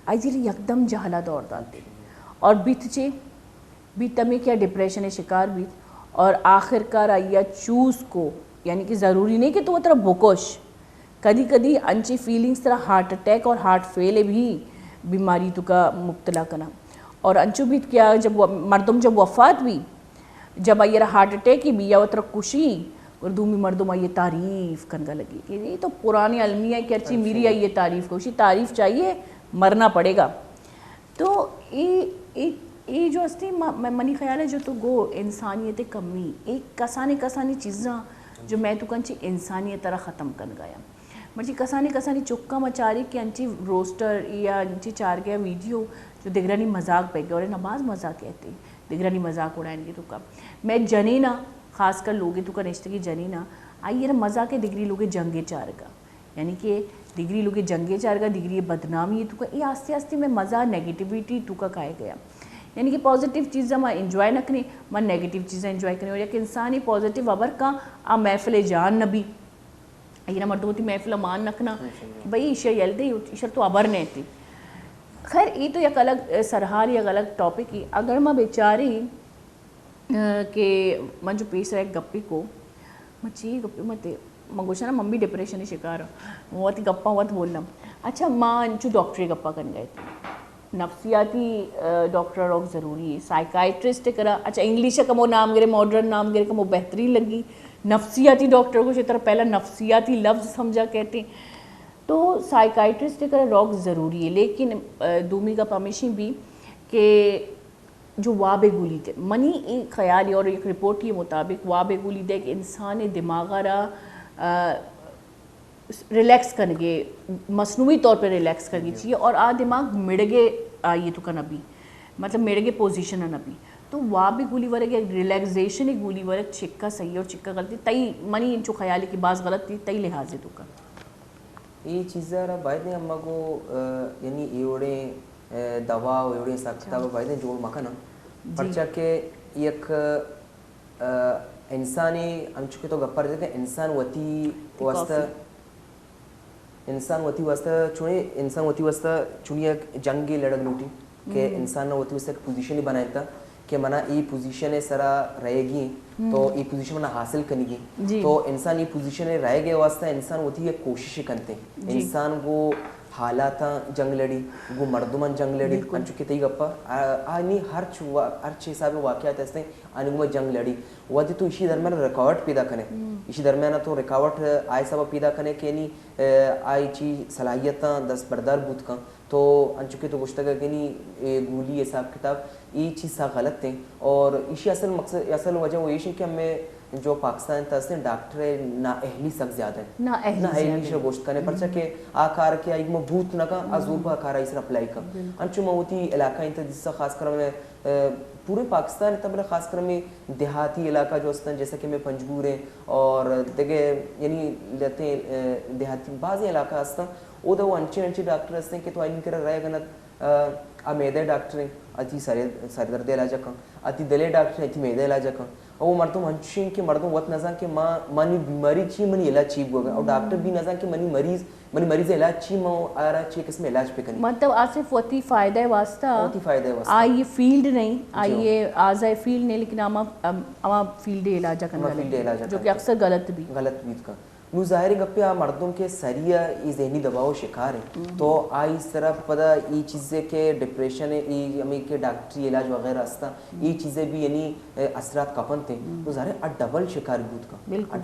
آئی زیر یکدم جہلا دور داتے اور بیت چے بیت تمہیں کیا ڈپریشن شکار بیت اور آخر کار آئیا چوز کو یعنی کہ ضروری نہیں کہ تو وہ طرح بکوش کدی انچی فیلنگس طرح ہارٹ اٹیک اور ہارٹ فیل بھی بیماری تو کا مبتلا کنا اور انچو بیت کیا جب مردم جب وفات بھی جب آئیے ہارٹ اٹیک ہی بھی یا وہ طرح کشی اردو میں مردم آئیے تعریف کنگا لگی کہ یہ تو پرانی علمی ہے کہ ارچی میری تعریف کوشی تعریف چاہیے مرنا پڑے گا. تو یہ یہ جو استی منی خیال ہے جو تو گو انسانیت کمی ایک کسانی چیزاں جو میں تو کنچی انسانیت طرح ختم کر گیا مرچی کسانی چکا مچاری کہ انچی روسٹر یا انچی چار گیا ویڈیو جو دگرانی مذاق پہ گیا اور نماز مذاق کہتے دگرانی مذاق اڑائیں گے تو کا میں جنینا خاص کر لوگے تو کا رشتے کی جنینا آئیے مذاق ہے دگری لوگے جنگے چار کا یعنی کہ ڈگری لوگے جنگے چار کا ڈگری بدنامی تو کا یہ آستے آستے میں مزہ نیگیٹیوٹی تو کا کھائے گیا یعنی کہ پازیٹیو چیزیں میں انجوائے نہ کریں میں نیگیٹیو چیزیں انجوائے کریں اور یک انسانی پازیٹیو ابر کا آ محفل جان نبی یہ نہ مردوں تھی محفل مان نکنا بھئی عشاء یلدے عشاء تو ابر نہیں تھی خیر یہ تو یک الگ سرحال یک الگ ٹاپک ہی اگر میں بیچاری کہ من جو پیش رہے گپی کو میں چی گپی میں گوشا نا من بھی ڈپریشن شکار وہ گپا ہوا بولنا اچھا ماں انچو ڈاکٹری گپا کرنے گئے تھے نفسیاتی ڈاکٹر روک ضروری ہے سائیکائٹرسٹ کرا اچھا انگلش کا وہ نام گرے ماڈرن نام گرے کا وہ بہترین لگی نفسیاتی ڈاکٹر کو طرح پہلا نفسیاتی لفظ سمجھا کہتے ہیں تو سائیکائٹرسٹ کرا روک ضروری ہے لیکن دومی کا پرمیشن بھی کہ جو واب گولی تھے منی ایک خیال اور ایک رپورٹ کے مطابق واب گولی دے کہ انسان دماغ رہا ریلیکس کر گے مصنوعی طور پہ ریلیکس کر گی چاہیے اور دماغ مڑ گے آئیے تو کا نبی مطلب مڑ گے پوزیشن ہے نبی تو وہاں بھی گولی ورگ ریلیکسیشن ہی گولی ورگ چکا صحیح اور چکا غلطی تئی منی ان چو خیال کی بعض غلط تھی تئی لحاظ تو کا یہ چیزیں رہا باید نے ہم کو یعنی ایوڑے دوا ایوڑے ساکتا باید نے جوڑ مکا نا پرچہ کہ یک انسانی ہم چکے تو گپر دیتے ہیں انسان وتی واسطہ چونی ایک جنگی لڑک لوٹی کہ انسان وتی واسطہ ایک پوزیشن ہی بنایا تھا کہ منا ای پوزیشن سرا رہے گی تو ای پوزیشن منا حاصل کرنی گی تو انسان ای پوزیشن رہ گئے واسطہ انسان وتی ایک کوشش کرتے ہیں انسان کو حالاتا جنگ لڑی گو مردمان جنگ لڑی انچو کتی گپا آنی ہر چھ حساب واقعات ایسے آنی گو جنگ لڑی وادی تو اسی درمیان رکاوٹ پیدا کرنے اسی درمیان تو رکاوٹ آئے سبب پیدا کرنے کہ نہیں آئی چی صلاحیتاں دست بردار بود کا تو انچو کے تو گشتگا کہ نہیں گولی حساب کتاب یہ چیز سا غلط ہیں اور اسی اصل وجہ وہ یہ کہ ہمیں جو پاکستان تاستے ڈاکٹر نا اہلی سخت زیادہ ہیں نا اہلی سے گوشت کرنے پرچہ کہ آکار کے آئی مبوت نکا ازور آکار آئی سر اپلائی کا انچو موتی علاقہ انتا جس سے خاص کر میں پورے پاکستان تب خاص کر میں دیہاتی علاقہ جو ہوتا ہے جیسا کہ میں پنجگور ہیں اور دیکھے یعنی لیتے ہیں دیہاتی بعضی علاقہ ہوتا ہے وہ دو انچے ڈاکٹر ہوتے ہیں کہ تو آئین کر رہے گا میدے ڈاکٹر ہیں اتی سر درد علاجہ کا اتی دلے ڈاکٹر ہیں اتی میدے علاجہ کا اور وہ مردم ہنچیں کہ مردم وقت نظام کہ منی بیماری چی منی علاج چیب ہوگا اور ڈاکٹر بھی نظام کہ منی مریض علاج چی مو آ رہا چی قسم علاج پہ کرنی مطلب آصف وتی فائدہ واسطہ آئیے فیلڈ نہیں آئیے آزائے فیلڈ نہیں لیکن اما فیلڈ علاجہ کرنا جو کہ اکثر غلط بھی کا نو ظاہر گپے مردوں کے سریع ای ذہنی دباؤ شکار ہیں تو آئی اس طرح پتہ ای چیزیں کہ ڈپریشن ہے ای ہمیں کہ ڈاکٹری علاج وغیرہ استا ای چیزیں بھی یعنی اثرات کپن تھے تو ظاہر ڈبل شکار بود کا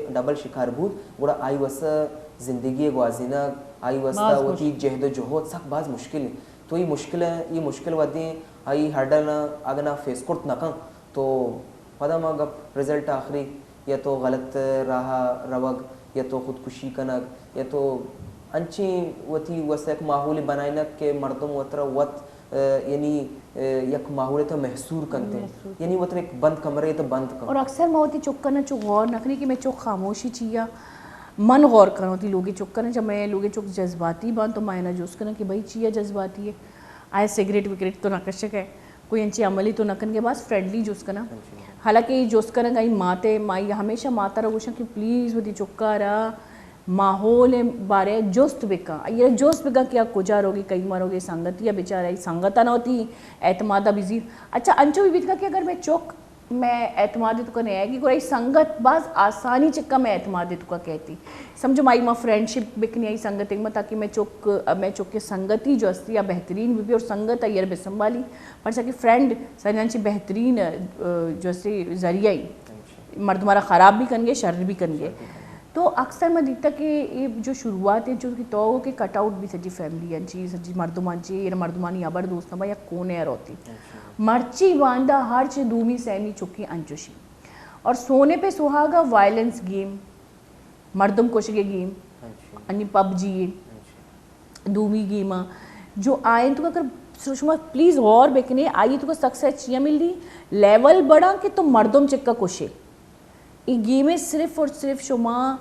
ڈبل شکار بود گوڑا آئی واسہ زندگی گوازینہ آئی واسطہ ہوتی جہد و جہود سخت بعض مشکل ہے تو یہ مشکل ودی آئی ہرڈل اگنا فیس کرت نکاں تو پتہ ما گپ رزلٹ آخری یا تو غلط راہ روگ یا تو خودکشی کنک یا تو انچی وتی واسطہ ایک ماحول بنائنک کہ مردم وطرہ وط یعنی یک ماحول تو محصور کرتے ہیں یعنی وطرہ ایک بند کمرے تو بند کم اور اکثر میں ہوتی چکنا چو غور نکری کہ میں چک خاموشی چیا من غور کرنا ہوتی لوگی چکنا جب میں لوگی چک جذباتی بان تو میں نہ جوس کرنا کہ بھائی چیا جذباتی ہے آئے سگریٹ وگریٹ تو نہ کشک ہے کوئی انچی عملی تو نکن کے بعد فرینڈلی جوس کرنا حالانکہ جوس کرنا گئی ماتے مائی ہمیشہ ماتا رہا گوشن کہ پلیز ہوتی چکا رہا ماحول بارے جوست بکا یہ جوست بکا کیا کجا روگی کئی ماروگی سنگتیا بیچارہ ہی سنگتا نہ ہوتی اعتمادہ بزیر اچھا انچو بھی بیت کا کہ اگر میں چک میں اعتماد تو کا نہیں آئے گی کوئی سنگت بعض آسانی چکا میں اعتماد تو کا کہتی سمجھو مائی ماں فرینڈشپ بکنی آئی سنگت ایک تاکہ میں چک کے سنگتی جو استی یا بہترین بھی اور سنگت ہے بے سنبھالی پر سا کہ فرینڈ سنانچی بہترین جو استی ذریعہ ہی مرد ہمارا خراب بھی کرنگے شر بھی کرنگے تو اکثر میں دیکھتا کہ یہ جو شروعات ہے جو کہ تو کہ کٹ آؤٹ بھی سجی فیملی انچی سجی مردمانچی یا مردمانی ابر دوست نبا یا کونے روتی مرچی واندہ ہر چی دومی سیمی چکی انچوشی اور سونے پہ سہاگا وائلنس گیم مردم کشگے گیم انجی پب جی دومی گیمہ جو آئیں تو اگر شما پلیز غور بکنے آئیے تو سکسیس چیئے مل دی لیول بڑھا کہ تو مردم چکا کشے یہ گیمیں صرف اور صرف شما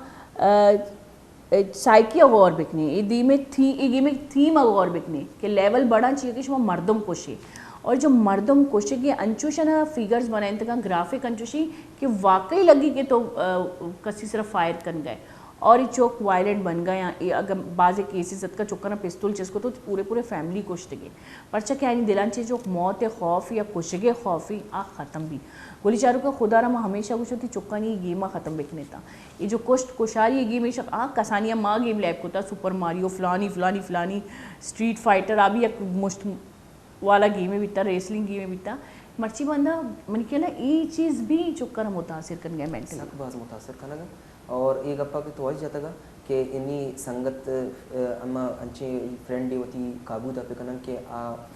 سائیکی غور بکنے یہ گیمیں تھیم غور بکنے کہ لیول بڑھا چاہیے کہ شما مردم کشے اور جو مردم کشے کی انچوشن فیگرز بنائیں تکا گرافک انچوشی کہ واقعی لگی کہ تو کسی صرف فائر کن گئے اور یہ چوک وائلنٹ بن گئے یا اگر بعض کیسز کا چکنا پستول چس کو تو پورے فیملی کشتے گئے پرچہ کیا یعنی دلان چیز جو موت خوف یا کشگے خوفی ختم بھی گولی چاروں کا خدا رہا ہمیشہ کچھ ہوتی چکانی یہ گیمہ ختم بکنے تھا یہ جو کشت کشاری یہ گیم کسانیہ ماں گیم لیپ کو تھا سپر ماریو فلانی اسٹریٹ فائٹر ابھی ایک مشت والا گیم بھی تھا ریسلنگ گیم بھی تھا مرچی بندہ من کے نا یہ چیز بھی چکر متاثر کر گیا مینٹلی بہت متاثر کرنا گا اور ایک اپا کی تو جاتا گا کہ انی سنگت اما انچے فرینڈ ہوتی قابو تھا پہ کنا کہ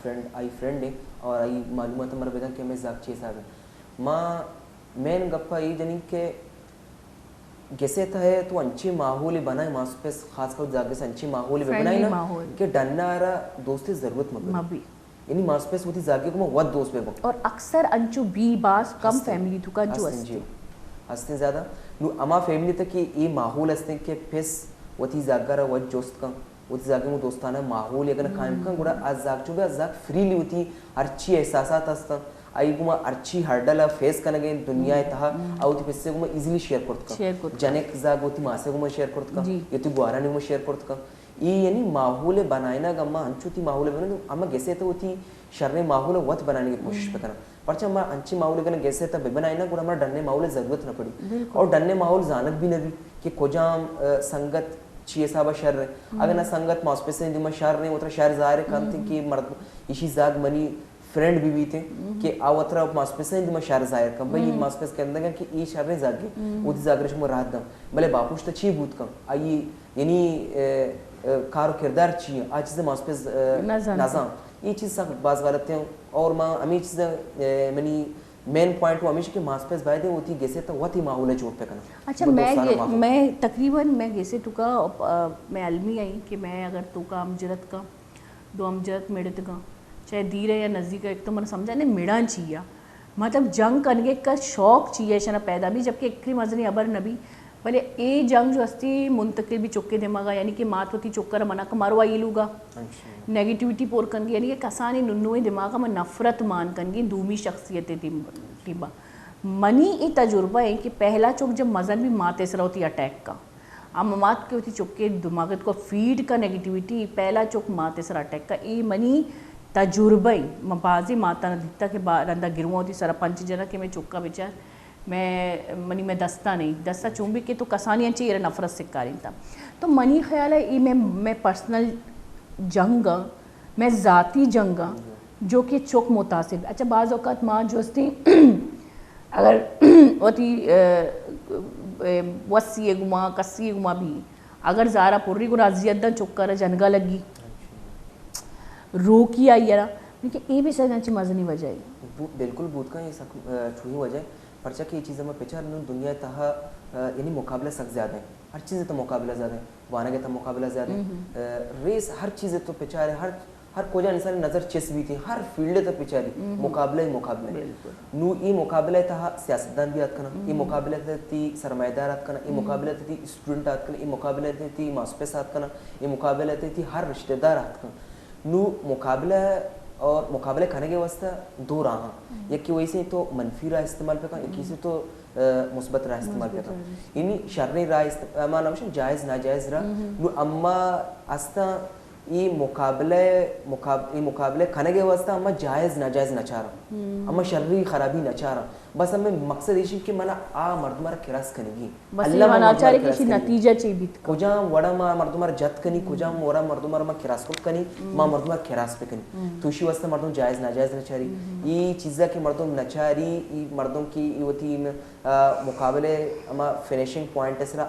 فرینڈ ہے اور آئی معلومات ہمارا بیدان کہ ہمیں زاگ چیز آگا ماں مین گپا یہ جنی کہ گیسے تھا ہے تو انچے ماحول بنائے ماں پہ خاص کر زاگے سے انچے ماحول بنائے نا کہ ڈننا آ رہا دوستی ضرورت مبی یعنی ماں پہ ہوتی زاگے کو میں ود دوست پہ اور اکثر انچو بی باس کم فیملی تو کا جو ہستے زیادہ نو اما فیملی تک کہ یہ ماحول ہستے کہ پھس وتی زاگا رہا ود جوست کا وتی زاگے میں دوستانہ ماحول اگر قائم کا گوڑا از زاگ چو بھی از زاگ فریلی ہوتی ہرچی احساسات ہستا آئی گو میں ہرچی ہرڈل فیس کرنے گئے دنیا اتہا آوتی پھس سے گو میں ایزیلی شیئر کرتا کا جنک زاگ ہوتی ماں سے گو میں شیئر کرتا کا یہ تو گوارانی میں شیئر کرتا کا یہ یعنی ماحول بنائنا گا اما انچو تی ماحول بنائنا اما گیسے تو ہوتی شرنے ماحول وقت بنانے کی کوشش پہ کرنا پرچہ ہمارا انچی ماحول اگر گیسے تا بنائنا گوڑا ہمارا ڈننے ماحول ضرورت نہ پڑی اور ڈننے ماحول زانت بھی نہ بھی کہ کجام سنگت چیئے صاحبہ شر رہے اگر نہ سنگت ماسپے سے دیما شر رہے اترا شہر ظاہر کام تھے کہ مرد اسی زاگ منی فرینڈ بھی تھے کہ آو اترا ماسپے سے دیما شہر ظاہر کام بھئی ماسپے کے اندر کہ یہ شہر رہے زاگے وہ دی زاگ رشم راحت دم بلے باپوش تا چی بود کم آئی یعنی کار و کردار چیئے آج چیزیں ماسپے نظام یہ چیز سخت باز غلط ہیں اور ماں ہمیں چیزیں منی مین پوائنٹ وہ ہمیشہ کہ ماسپیس بائی دیں ہوتی گیسے تو وقت ہی ماحول ہے جوڑ پہ کرنا اچھا میں تقریباً میں گیسے تو کا میں علمی آئی کہ میں اگر تو کا امجرت کا دو امجرت میڑت کا چاہے دیر ہے یا نزدیک ہے ایک تو میں سمجھا نہیں میڑان چاہیے مطلب جنگ کرنے کا شوق چاہیے شنا پیدا بھی جبکہ ایک مزنی ابر نبی بلے اے جنگ جو ہستی منتقل بھی چکے دماغا یعنی کہ مات ہوتی چکر منع کا ماروا یہ لوگا نیگیٹیوٹی پور کنگی یعنی کہ کسانی ننوے دماغا میں نفرت مان کنگی دومی شخصیتیں تیبا منی ای تجربہ ہے کہ پہلا چک جب مزن بھی مات ایسرا ہوتی اٹیک کا امامات کے ہوتی چکے دماغت کو فیڈ کا نیگیٹیوٹی پہلا چک مات ایسرا اٹیک کا ای منی تجربہ ہی مبازی ماتا نہ دیتا کہ رندہ گروں ہوتی سارا پنچ جنہ کہ میں چکا بچار میں دستہ نہیں دستہ چونبی کہ تو کسانی انچے یہ نفرت سے کاریں تھا تو منی خیال ہے یہ میں پرسنل جنگ میں ذاتی جنگ جو کہ چوک متاثر اچھا بعض اوقات ماں جو ہستی اگر ہوتی وسی گما کسی گما بھی اگر زارا پوری کو رازیت دن چکر جنگا لگی روکی آئی یرا لیکن یہ بھی سر انچے مزنی وجہ ہے بالکل بود کا یہ چھوئی وجہ ہے پرچہ کہ یہ چیزیں میں پیچھا دنیا تہا یعنی مقابلہ سخت زیادہ ہے ہر چیزیں تو مقابلہ زیادہ ہے وانا کے تا مقابلہ زیادہ ہے ریس ہر چیزیں تو پیچھا ہے ہر کوجا انسان نظر چس بھی تھی ہر فیلڈ تو پیچھا رہی مقابلہ ہی مقابلہ نو یہ مقابلہ تہا سیاستدان بھی آت کنا یہ مقابلہ تھی سرمایہ دار آت کنا یہ مقابلہ تھی اسٹوڈنٹ آت کنا یہ مقابلہ تھی ماسپیس آت کنا یہ مقابلہ تھی ہر رشتہ دار آت کنا نو مقابلہ اور مقابلہ کرنے کے واسطہ دو راہ یا کہ ویسے تو منفی راہ استعمال پہ ایک سے تو مثبت راہ استعمال پہ یعنی شرعی راہ استعمال نامشن جائز ناجائز راہ نو اما استا یہ مقابلے کھانے کے واسطہ اما جائز ناجائز نہ چاہ رہا اما شرعی خرابی نہ چاہ رہا بس ہمیں مقصد یہ کہ منا مردمار کراس کرنے گی اللہ منا چاہ رہے کہ نتیجہ چاہیے بھی کجا وڑا مردمار جت کنی کجا وڑا مردمار ما کراس کو کنی مردمار کراس پہ کنی توشی واسطہ مردم جائز ناجائز نہ چاہ رہی یہ چیزا کہ مردم نہ چاہ رہی مردم کی یہ ہوتی مقابلے اما فنیشنگ پوائنٹ اسرا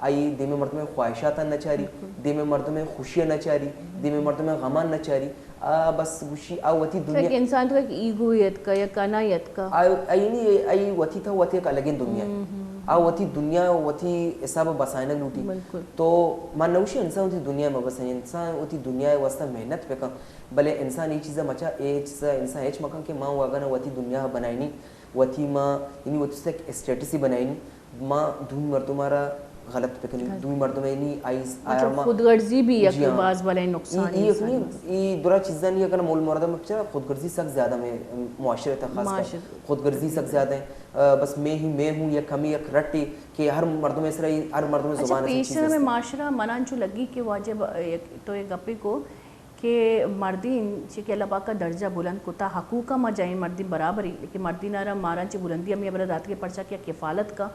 آئی دے میں مردم خواہشات نہ چاری دے میں مردم خوشیاں نہ چاری دے میں مردم غمان نہ چاری بس وشی وتی دنیا انسان تو ایک ایگویت کا یا کانائیت کا ای وتی تھا وتی ایک الگ دنیا وتی دنیا وتی حساب بسائنہ لوٹی تو مان نوشی انسان وتی دنیا میں بس انسان وتی دنیا واسطہ محنت پہ کم بلے انسان یہ چیزا مچا اے چیزا انسان ایچ مکان کہ ماں واگنا وتی دنیا بنائنی وتی ماں یعنی وتی سے ایک اسٹیٹسی بنائنی ماں دھوم مردمارا غلط پہ کنی دھوم مردم یعنی آئیز خود غرضی بھی یک باز بلے نقصان یہ درا چیزاں نہیں اگر مول مردم بچا خود غرضی سخت زیادہ میں معاشرے تک خاص خود غرضی سخت زیادہ ہے بس میں ہوں یا کمی یک رٹی کہ ہر مردم اس رہی ہر مردم زبان ہے پیشہ میں معاشرہ منان جو لگی کہ واجب تو ایک گپی کو کہ مردین چی اللہ پاک کا درجہ بلند کتا حقوقہ ما جائیں مردین برابری لیکن مردین آرہ ماران چی بلندی ہم یہ برا دات کے پرچا کیا کفالت کا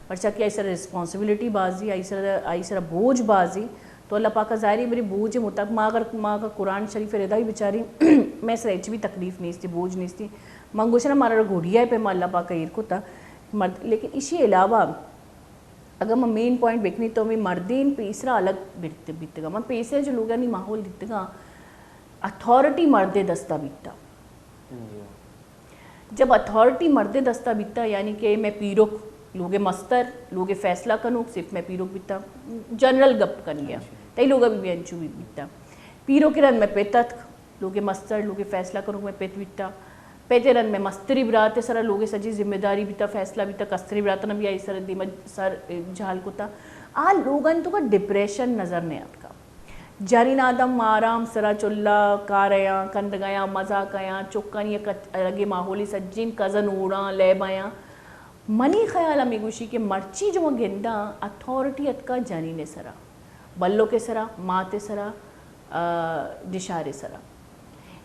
پرچا کیا ایسا رسپانسبلٹی بازی ایسا بوجھ بازی تو اللہ پاک کا ظاہری میری بوجھ مطلب ماں کا قرآن شریف ردائی بیچاری میں سر ایچ بھی تکلیف نہیں تھی بوجھ نہیں تھی منگوشنا مارا گھوڑیا ہے پہ ماں اللہ پاک کا ایر کو تھا مرد لیکن اسی علاوہ اگر میں مین پوائنٹ بیکنی تو میں مردین پیسرا الگ بیتے گا میں پیسرا جو لوگ نہیں ماحول دیتے گا اتھارٹی مردے دستہ بیتا جب اتھارٹی مردے دستہ بیتا یعنی کہ میں پیروک لوگ مستر لوگ فیصلہ کنوک صرف میں پیروک بیتا جنرل گپ کن گیا تئی لوگ ابھی بھی انچو بھی بیتا پیرو کے رن میں پیتت لوگ مستر لوگ فیصلہ کنوک میں پیت بیتا پیتے رن میں مستری براتے سرا لوگ سجی ذمہ داری بیتا فیصلہ بیتا کستری براتا نہ بھی آئی سر دیمہ سر جھال کو تا لوگن تو کا ڈپریشن نظر نہیں آت کا جارین آدم آرام سرا چلا کاریاں کندگیاں مزہ کیاں چکن یا لگے ماحولی سجین کزن اوڑاں لے بایاں منی خیال ہمیں گوشی کہ مرچی جو گندہ اتھارٹی اتکا جانین سرا بلو کے سرا ماتے سرا دشارے سرا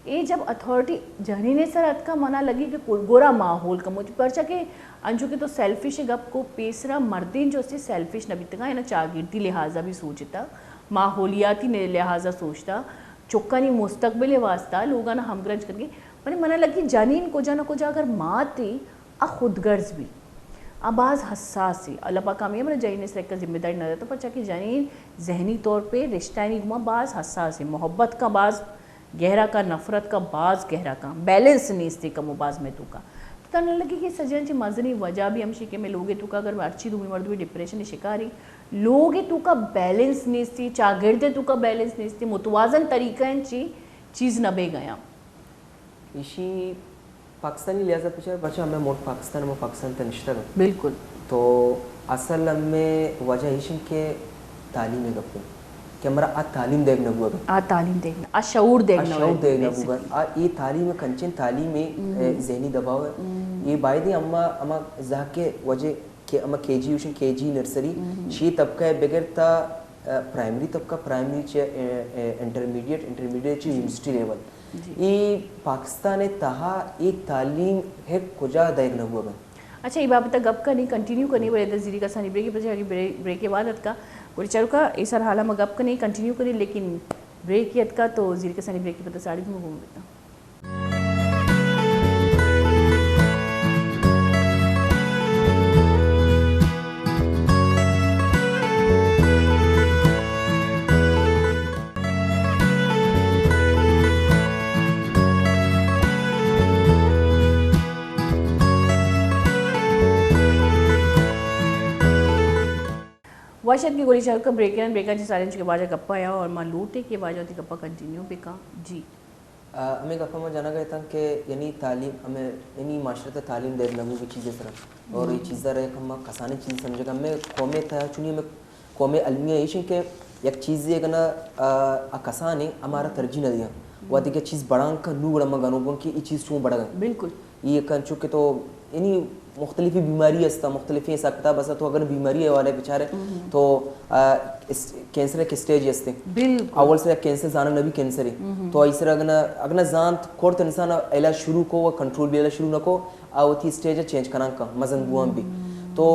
یہ جب اتھارٹی جانین سرا اتکا منع لگی کہ گورا ماحول کا مجھے پرچا کہ انجو کے تو سیلفش گپ کو پیسرا مردین جو سے سیلفش نبی تکا ہے نا چاگیرتی لحاظہ بھی سوچتا ماحولیاتی لحاظہ سوچتا چکانی مستقبل واسطہ لوگاں ہم گرنج کر گئی منی منع لگی جانین کو جا اگر ماں تھی خود غرض بھی بعض حساس ہے اللہ پاک ہمیں ہمارا جانین اس کا ذمہ داری نہ دیتا پر چاہے جانین ذہنی طور پہ رشتہ نہیں گما بعض حساس ہے محبت کا بعض گہرا کا نفرت کا بعض گہرا کا بیلنس نہیں اس کا مباز میں تو کا تو کہنے لگی کہ سجن چی مزنی وجہ بھی ہم شکے میں لوگے تو کا اگر اچھی دومی مرد بھی ڈپریشن شکاری لوگے تو کا بیلنس نہیں تھی چاگردے تو کا بیلنس نہیں تھی متوازن طریقہ ان چیز نہ بے گیا اسی پاکستانی لحاظہ پوچھا بچہ ہمیں موٹ پاکستان تنشتہ گا بالکل تو اصل ہمیں وجہ ہی کہ تعلیم گپ کہ ہمارا تعلیم دیکھنا ہوا گا تعلیم دیکھنا شعور دیکھنا ہوا یہ تعلیم کنچن تعلیم ذہنی دباؤ ہے یہ باعث اما زہ کے وجہ کہ اما کے جی اوشن کے جی نرسری شی طبقہ بغیر تا پرائمری طبقہ پرائمری انٹرمیڈیٹ یونیورسٹی لیول یہ پاکستان تہا ایک تعلیم ہے کجا دیکھنا ہوا گا اچھا یہ بات گپ کا نہیں کنٹینیو کرنی بڑے ادھر زیری کا سانی بریک کے بعد کا کوئی چارو کا اس حالہ میں گپ کا نہیں کنٹینیو کریں لیکن بریک یت کا تو زیری کا سانی بریک کی پتہ ساڑی میں گھوم دیتا واشد کی گولی چاہو کا بریکر جی سارے کے باجہ گپا آیا اور ماں لوٹے کے باجہ ہوتی گپا کنٹینیو پہ کا جی ہمیں گپا میں جانا گیا تھا کہ یعنی تعلیم ہمیں یعنی معاشرت تعلیم دے لگو کی چیزیں طرح اور یہ چیزیں رہے کہ ہم کسانی چیز سمجھے گا ہمیں قومیں تھا چونی ہمیں قوم علمیہ یہ کہ یک چیز یہ کہنا کسانے ہمارا ترجیح نہ دیا وہ دیکھے چیز بڑھاں کا نو بڑا مگانو بن کہ یہ چیز چون بڑھا گا بالکل یہ کن چونکہ تو یعنی مختلفی بیماری ہستا مختلفی سکتا بس تو اگر بیماری ہے والے بیچارے تو کینسر کے سٹیج ہستے اول سے کینسر زانا نبی کینسر ہے تو اس طرح اگر زانت کورت انسان علاج شروع کو وہ کنٹرول بھی علاج شروع نہ کو آوتی سٹیج چینج کرنا کا مزن بوام بھی تو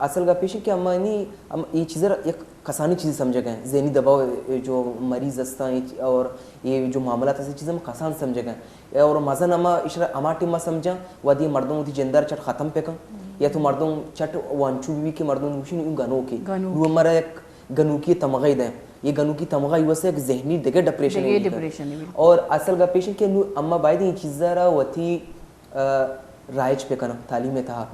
اصل کا پیش ہے کہ ہم یہ چیزیں ایک کسانی چیز سمجھے گئے ذہنی دباؤ جو مریض ہستا اور یہ جو معاملات ایسی چیزیں ہم کسان سمجھے گئے اور مزن ہما اشرا ہما ٹیم سمجھا ودی مردوں ہوتی جندر چٹ ختم پہ کن یا تو مردم چٹ وانچو بھی کہ مردم مشین گنو کی وہ ہمارا ایک گنو کی تمغہ دیں یہ گنو کی تمغہ یہ سے ایک ذہنی دیگر ڈپریشن اور اصل کا پیشن کہ اما باید یہ چیز ذرا وتی رائج پہ کنا تعلیم تھا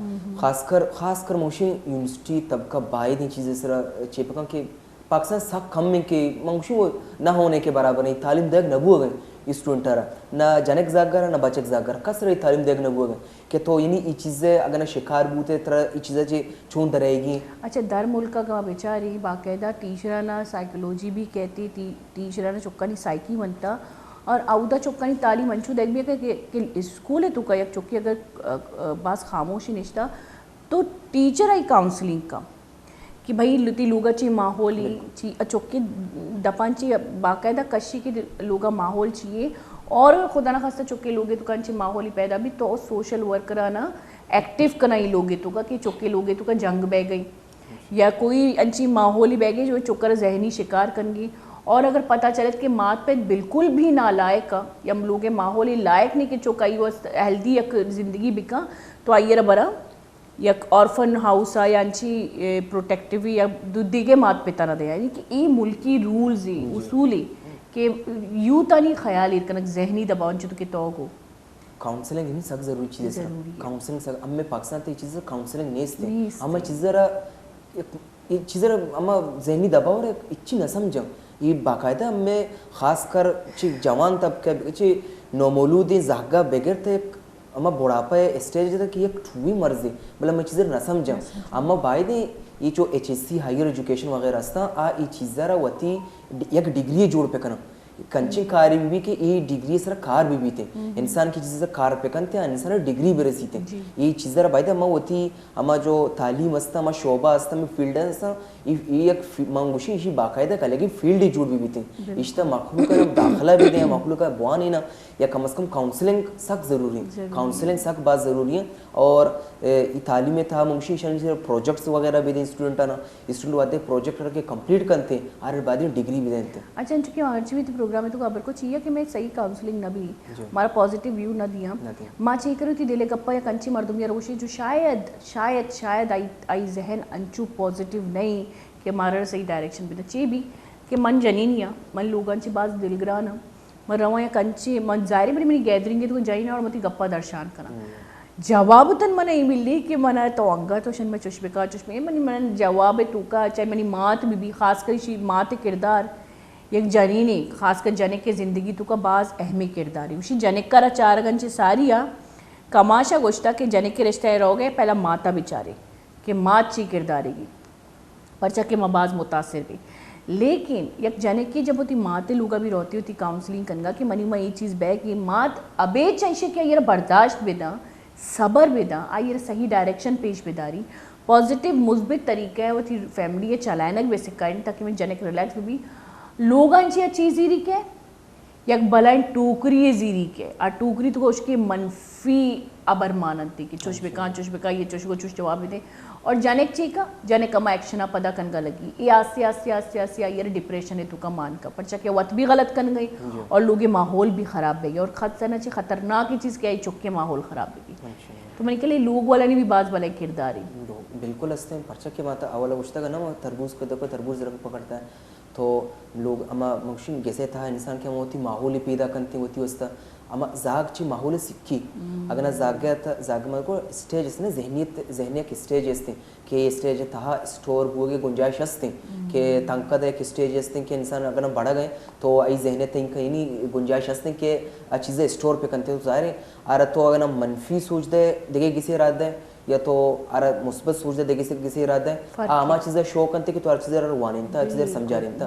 خاص کر موشی یونیورسٹی طبقہ باید یہ چیزیں سر چیپکا کہ پاکستان سخت کم میں کہ موشی وہ نہ ہونے کے برابر نہیں تعلیم دیکھ نبو گئے اسٹوڈنٹ نہ جنک زاگر نہ بچک زاگر کس رہی تعلیم دیکھ نبو گئے کہ تو یعنی یہ چیزیں اگر نہ شکار بوتے طرح یہ چیزیں چون رہے گی. اچھا در ملک کا بیچاری باقاعدہ ٹیچرانہ سائیکولوجی بھی کہتی ٹیچرانہ چکانی سائیکی بنتا اور اودہ چکانی تعلیم انچو دیکھ بھی کہ اسکول ہے تو کا یک چکی اگر بعض خاموشی نشتا تو ٹیچر آئی کاؤنسلنگ کا کہ بھائی لتی لوگا چی ماحولی چی چکی دفان چی باقاعدہ کشی کی لوگا ماحول چاہیے اور خدا نہ خواستہ چکے لوگے تو کانچی ماحولی پیدا بھی تو سوشل ورکرانا ایکٹیو کرنا ہی لوگے تو کا کہ چکے لوگے تو کا جنگ بہ گئی یا کوئی انچی ماحولی بہ گئی جو چکر ذہنی شکار کن گی اور اگر پتہ چلے کہ مات پہ بالکل بھی نالائق یا ہم لوگ ماحولی لائق نہیں کہ چوکائی وہ ہیلدی یک زندگی بکا تو آئیے رہا برا یک آرفن ہاؤس یا انچی پروٹیکٹیو یا دیگے مات پہ تنہ دے یعنی کہ یہ ملکی رولز ہی اصولی کہ یوں تا نہیں خیال کنک ذہنی دباؤن چھو تو کہ تو کو کاؤنسلنگ نہیں سک ضروری چیز ہے کاؤنسلنگ سک ہمیں پاکستان تے چیز کاؤنسلنگ نہیں استے ہمیں چیز ہمیں ذہنی دباؤ اور اچھی نہ سمجھا یہ باقاعدہ ہمیں خاص کر جوان طبقہ چی نومولود زاگہ بغیر تھے اما بڑھاپا ہے اسٹیج تھا کہ یک ٹھوئی مرضی بلا میں چیزیں نہ سمجھا اما باید یہ جو H S C higher education وغیرہ استا یہ چیزیں رہا ہوتی یک ڈگری جوڑ پہ کنا کنچی کاری بھی کہ یہ ڈگری سر کار بھی تھے انسان کی چیزیں کار پہ کن تھے انسان ڈگری بھی رسی تھے یہ چیزیں باید اما ہوتی اما جو تعلیم استا اما شعبہ استا اما فیلڈ استا یہ ایک منگوشی اسی باقاعدہ کا لیکن فیلڈ جوڑ بھی تھے اشتہ مخلوق کا داخلہ بھی دیں مخلوق کا بوانی نا یا کم از کم کاؤنسلنگ سخت ضروری ہے کاؤنسلنگ سخت بات ضروری ہے اور تعلیم تھا منگوشی شان پروجیکٹس وغیرہ بھی دیں اسٹوڈنٹانا اسٹوڈنٹ واتے پروجیکٹ کر کے کمپلیٹ کرتے ہیں اور بعد ڈگری بھی دیں. اچھا چونکہ آج بھی پروگرام ہے تو خبر کو چاہیے کہ میں صحیح کاؤنسلنگ نہ بھی ہمارا پازیٹیو ویو نہ دیا ماں چاہیے کرو تھی دلے گپا یا کنچی مردم یا روشی جو شاید آئی ذہن انچو پازیٹیو نہیں کہ ہمارا صحیح ڈائریکشن پہ چاہیے بھی کہ من جنین یا من لوگاں چی بعض دلگران من رواں یا کنچی من ظاہر بڑی منی گیدرنگ ہے تو جائیں اور متی گپا درشان کرنا جواب تن من ای ملی کہ من تو انگا تو شن میں چشمکا چشمے من جواب تو کا چاہے منی مات بھی خاص کر شی مات کردار یک جنینی خاص کر جنک کے زندگی تو کا بعض اہمی کرداری اسی جنک کا چار گنچے ساریا کماشا گوشتا کہ جنک کے رشتہ رو گئے پہلا ماتا بیچارے کہ مات چی کرداری گی پرچہ کہ ماں بعض متاثر بھی لیکن یک جنک کی جب ہوتی ماتے لوگا بھی روتی ہوتی کاؤنسلنگ کنگا کہ منی میں یہ چیز بے کہ مات ابے چاہیے کہ یہ برداشت بدا صبر بدا آئیے صحیح ڈائریکشن پیش بداری پازیٹیو مثبت طریقہ ہے وہ تھی فیملی چلائنک ویسے کریں تاکہ میں جنک ریلیکس بھی لوگ انچی چیز زیری کے یک بلائن ٹوکری زیری کے اور ٹوکری تو اس کے منفی ابر مانند تھی کہ چوش بکا یہ چوش کو چوش جواب دے اور جنک چی کا جنک کما ایکشنہ پدا کنگا لگی یہ آسی یہ ڈپریشن ہے تو کا مان کا پرچہ کہ وقت بھی غلط کن گئی اور لوگ ماحول بھی خراب بے گئی اور خطرنا چی خطرناک چیز کیا ہے چکے ماحول خراب بے گئی تو میں نے کہا لوگ والا نے بھی بعض بلائے کرداری بالکل استے ہیں پرچہ کہ ماتا اولا گوشتا گا نا تربوز کو دکو تربوز رنگ پکڑتا ہے تو لوگ اما مکشن گیسے تھا انسان کے ہوتی ماحولی پیدا کرتی ہوتی وستا اما زاگ چی ماحول سکھی اگر زاگ گیا تھا زاگ میں کو اسٹیج اس نے ذہنیت کی اسٹیج استے کہ یہ اسٹیج تھا اسٹور ہوئے گنجائش استے کہ تنقد ایک اسٹیج استے کہ انسان اگر بڑھا گئے تو ای ذہنیت کہیں نہیں گنجائش استے کہ چیزیں اسٹور پہ کرتے تو ظاہر ہے اور تو اگر منفی سوچ دے دیکھے کسی ارادہ ہے یا تو ارا مثبت سوچ دے دیکھے کسی ارادہ ہے آما چیزیں شو کرتے کہ تو ہر چیزیں روانین تھا چیزیں سمجھا رہی تھا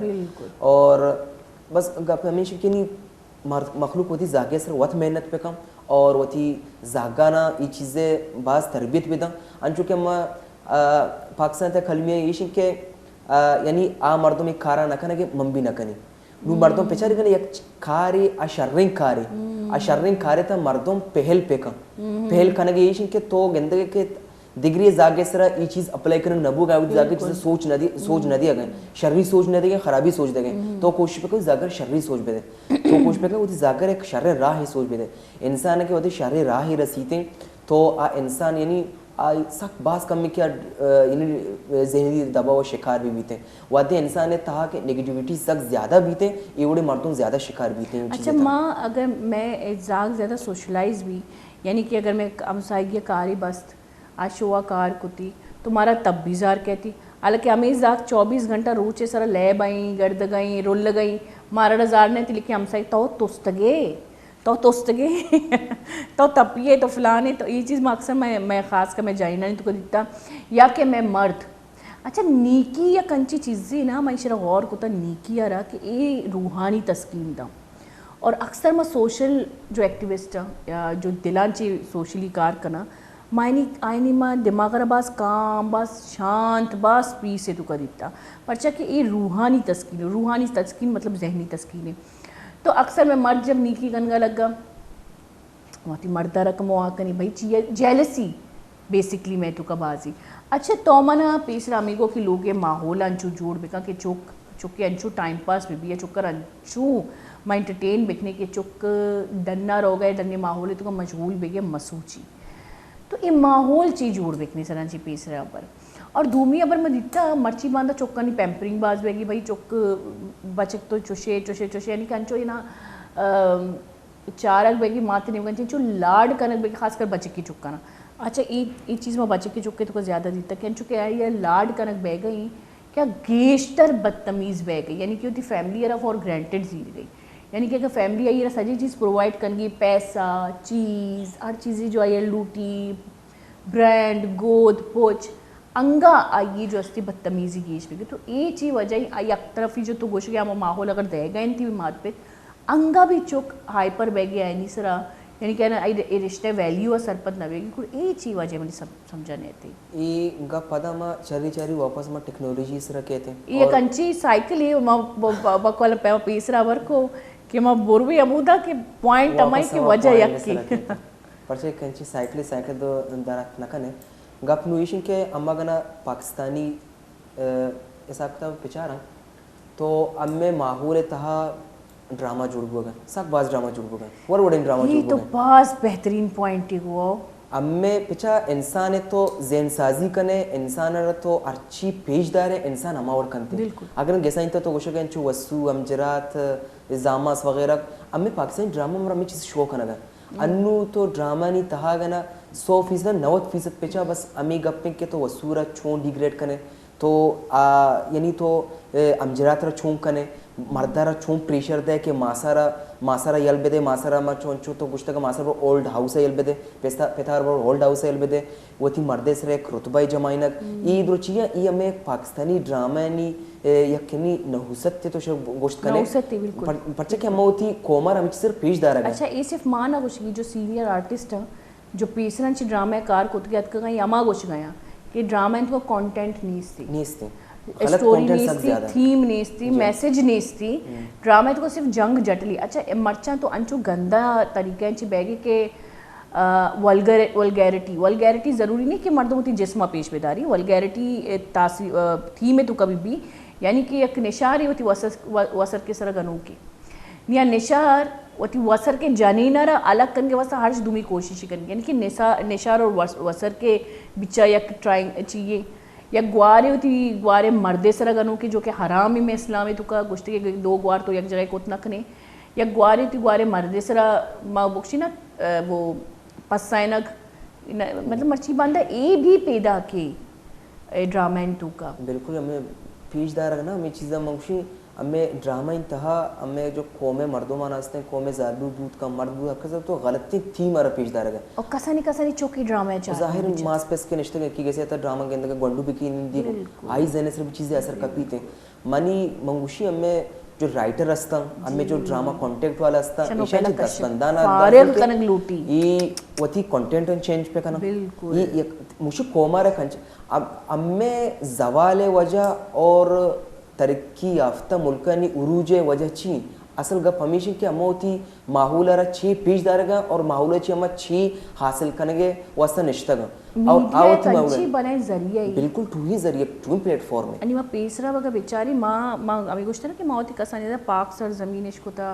اور بس ہمیشہ کہ نہیں مخلوق ہوتی زاگے سر وقت محنت پہ کم اور ہوتی زاگانا یہ چیزیں بعض تربیت بھی دا انچو کہ ہم پاکستان تھا کلمیہ یہ کہ یعنی مردوں میں کھارا نہ کھانا کہ من بھی نہ کنی نو مردوں پیچھاری کھانا یک کھاری اشرنگ کھارے تھا مردوں پہل پہ کم پہل کھانا کہ یہ کہ تو گندگی کے دگری زاگے سرا یہ چیز اپلائی کرنے نبو گا زاگے چیز سوچ نہ دیا گئے شرری سوچ نہ دیا گئے خرابی سوچ دے گئے تو کوشش پہ کہ زاگر شرری سوچ بے دے تو کوشش پہ کہ وہ زاگر ایک شر راہ ہی سوچ بے دے انسان ہے کہ وہ شر راہ ہی رسیتے تو انسان یعنی سخت بعض کم میں کیا یعنی ذہنی دباؤ شکار بھی بیتے وادے انسان نے تھا کہ نگیٹیوٹی سخت زیادہ بیتے ایوڑے مردوں زیادہ شکار بیتے ہیں. اچھا ماں اگر میں زاگ زیادہ سوشلائز بھی یعنی کہ اگر میں ہمسائیگی کاری بست آج شوا کار کتی تمہارا تب بھی زار کہتی حالانکہ ہمیں زاگ 24 گھنٹہ روچے سارا لے بائیں گرد گئیں رول گئیں مارا رزار نے تھی لیکن ہمسائی تو توستگے تو تپیے تو فلانے تو یہ چیز میں اکثر میں خاص کر میں جائنا نہیں تو کو دیتا یا کہ میں مرد. اچھا نیکی یا کنچی چیزیں نا میں شرح غور کو تا نیکی آ رہا کہ یہ روحانی تسکین دا اور اکثر میں سوشل جو ایکٹیوسٹ یا جو دلان چی سوشلی کار کنا معنی آئینی ماں دماغ را باس کام باس شانت باس پیسے تو کا دیتا پرچہ کہ یہ روحانی تسکین مطلب ذہنی تسکین ہے. تو اکثر میں مرد جب نیکی گنگا لگا وہاں مردہ رقم ہوا کنی بھائی جیلسی بیسکلی میں تو کا بازی. اچھا تو منا پیسرا امیگو کی لوگ ماحول انچو جوڑ بکا کہ چکے انچو ٹائم پاس بھی ہے چکر انچو میں انٹرٹین بکنے کے چک ڈنر ہو گئے ڈنے ماحول تو کا مشغول بگے مسوچی تو یہ ماحول چی جوڑ بکنے سران چی پیسرا پر اور دومی ابر میں دیتا مرچی باندھا چکا نہیں پیمپرنگ باز بیگی بھائی چک بچک تو چوشے یعنی کہ انچو یہ نا چارک بیگی ماتے نہیں بگن چو لاڈ کنک بیگی خاص کر بچک کی چکا نا. اچھا یہ چیز میں بچک کی چکے تو کو زیادہ دیتا کہ انچو کہ یہ لاڈ کنک بے گئی کیا گیشتر بدتمیز بے گئی یعنی کہ ہوتی فیملی ارہ فور گرانٹیڈ زیر گئی یعنی کہ اگر فیملی آئی سجی چیز پرووائڈ کرنگی پیسہ چیز ہر چیزیں جو آئی لوٹی برینڈ گود پوچھ انگا آئیے جو استی بدتمیزی گیش بگی تو یہ چی وجہ آئی ایک طرفی جو تو گوش گیا وہ ماحول اگر دے گئے تھی مات پہ انگا بھی چک ہائپر بے گیا اینی سرا یعنی کہ یہ رشتے ویلیو اور سرپت نہ بیگی کوئی یہ چی وجہ میں سمجھانے تھی یہ گا پدا ما چری واپس ما ٹیکنالوجی سرا کہتے ہیں یہ کنچی سائیکل ہے ما بکوالا پیما پیسرا ورکو کہ ما بروی عمودہ کے پوائنٹ امائی کی وجہ یک کی پرچہ کنچی سائیکل دو دارات نکنے گپ نویشن کے اما گنا پاکستانی حساب کتاب پچارا تو امیں ماحول تہا ڈرامہ جوڑ گا سک باز ڈرامہ جوڑ گا وڑین ڈرامہ جوڑ گا یہ تو باز بہترین پوائنٹ ہی ہوا امیں پچا انسان تو ذہن سازی کنے انسان تو ارچی پیش دار ہے انسان ہما اور کنتے اگر گیسائیں تو گوشہ گئے انچو وسو امجرات زاماس وغیرہ امیں پاکستانی ڈرامہ مرا ہمیں چیز شو کنا گا انو تو ڈرامہ نہیں تہا گنا 100% 90% پیچھا بس امی گپیں کے تو وسورہ چون ڈیگریڈ کنے تو یعنی تو امجرات را چون کنے مردہ را چون پریشر دے کہ ماسارا یل بدے ماسارا ما چونچو تو گشتہ کا ماسارا اولڈ ہاؤس یل بدے پیتار بر اولڈ ہاؤس یل بدے وہ تھی مردے سر ایک رتبہ جمائنک ای درو چیئے ای ہمیں پاکستانی ڈرامہ نی یکنی نحوست تے تو شب گوشت کنے پرچہ کہ ہم ہوتی کومار ہمیں صرف پیش دارا گا. اچھا یہ صرف مانا گوش کی جو سینئر آرٹسٹ ہیں جو پیسرن چی ڈرامہ کار کت گیا اتکا گئی اما گوش گیا کہ ڈرامہ ان کو کانٹینٹ نیستی اسٹوری نیستی تھیم نیستی میسیج نیستی ڈرامہ تو صرف جنگ جٹلی. اچھا مرچاں تو انچو گندہ طریقہ انچی بیگی کہ ولگیرٹی ضروری نہیں کہ مردوں ہوتی جسمہ پیش بیداری ولگیرٹی تھیم ہے تو کبھی بھی یعنی کہ ایک نشار ہی ہوتی وسر کے سر گنوں کی یا نشار ہوتی وسر کے جانینہ را الگ کرنے کے واسطہ ہرش دومی کوشش کرنی یعنی کہ نشار اور وسر کے بچہ یک ٹرائنگ چاہیے یا گوارے ہوتی گوارے مردے سر گنوں کی جو کہ حرام میں اسلامی تو کا گشتے کے دو گوار تو یک جگہ کو اتنا کنے یا گوارے ہوتی گوارے مردے سر ماں بکشی نا وہ پسائنک مطلب مرچی باندھا اے بھی پیدا کے ڈرامہ انتو کا بالکل ہمیں پیش دار رہنا ہمیں چیزیں منگوشی ہمیں ڈرامہ انتہا ہمیں جو قوم مردوں ماناستے ہیں قوم زالو بود کا مرد بود اکثر تو غلطی تھی مارا پیش دار رہا اور کسانی چوکی ڈرامہ ہے چاہتا ظاہر ماس پیس کے نشتے کی گیسے تا ڈرامہ کے اندر گونڈو بکی نہیں دی آئی زینے صرف چیزیں اثر کپی تھے منی منگوشی ہمیں جو رائٹر ہستا ہمیں جو ڈرامہ کانٹیکٹ والا ہستا ایشان چی دستبندان فارغ کنگ لوٹی یہ وطی کانٹینٹ ان چینج پہ کنا یہ مجھے کومارا کنچ ہمیں زوال وجہ اور ترقی یافتہ ملکانی عروج وجہ چی اصل گپ ہمیشہ کہ ہم ہوتی ماحول را چھی پیش دارگا اور ماحول چھی ہم چھی حاصل کنگے واسطہ نشتہ گا اور آوت کنچی بنائے ذریعہ ہی بالکل تو ہی ذریعہ تو پلیٹ فارم ہے یعنی ماں پیسرا وگا بیچاری ماں ہمیں گوشتا نا کہ ماں ہوتی کسانی دا پاک سر زمین عشق ہوتا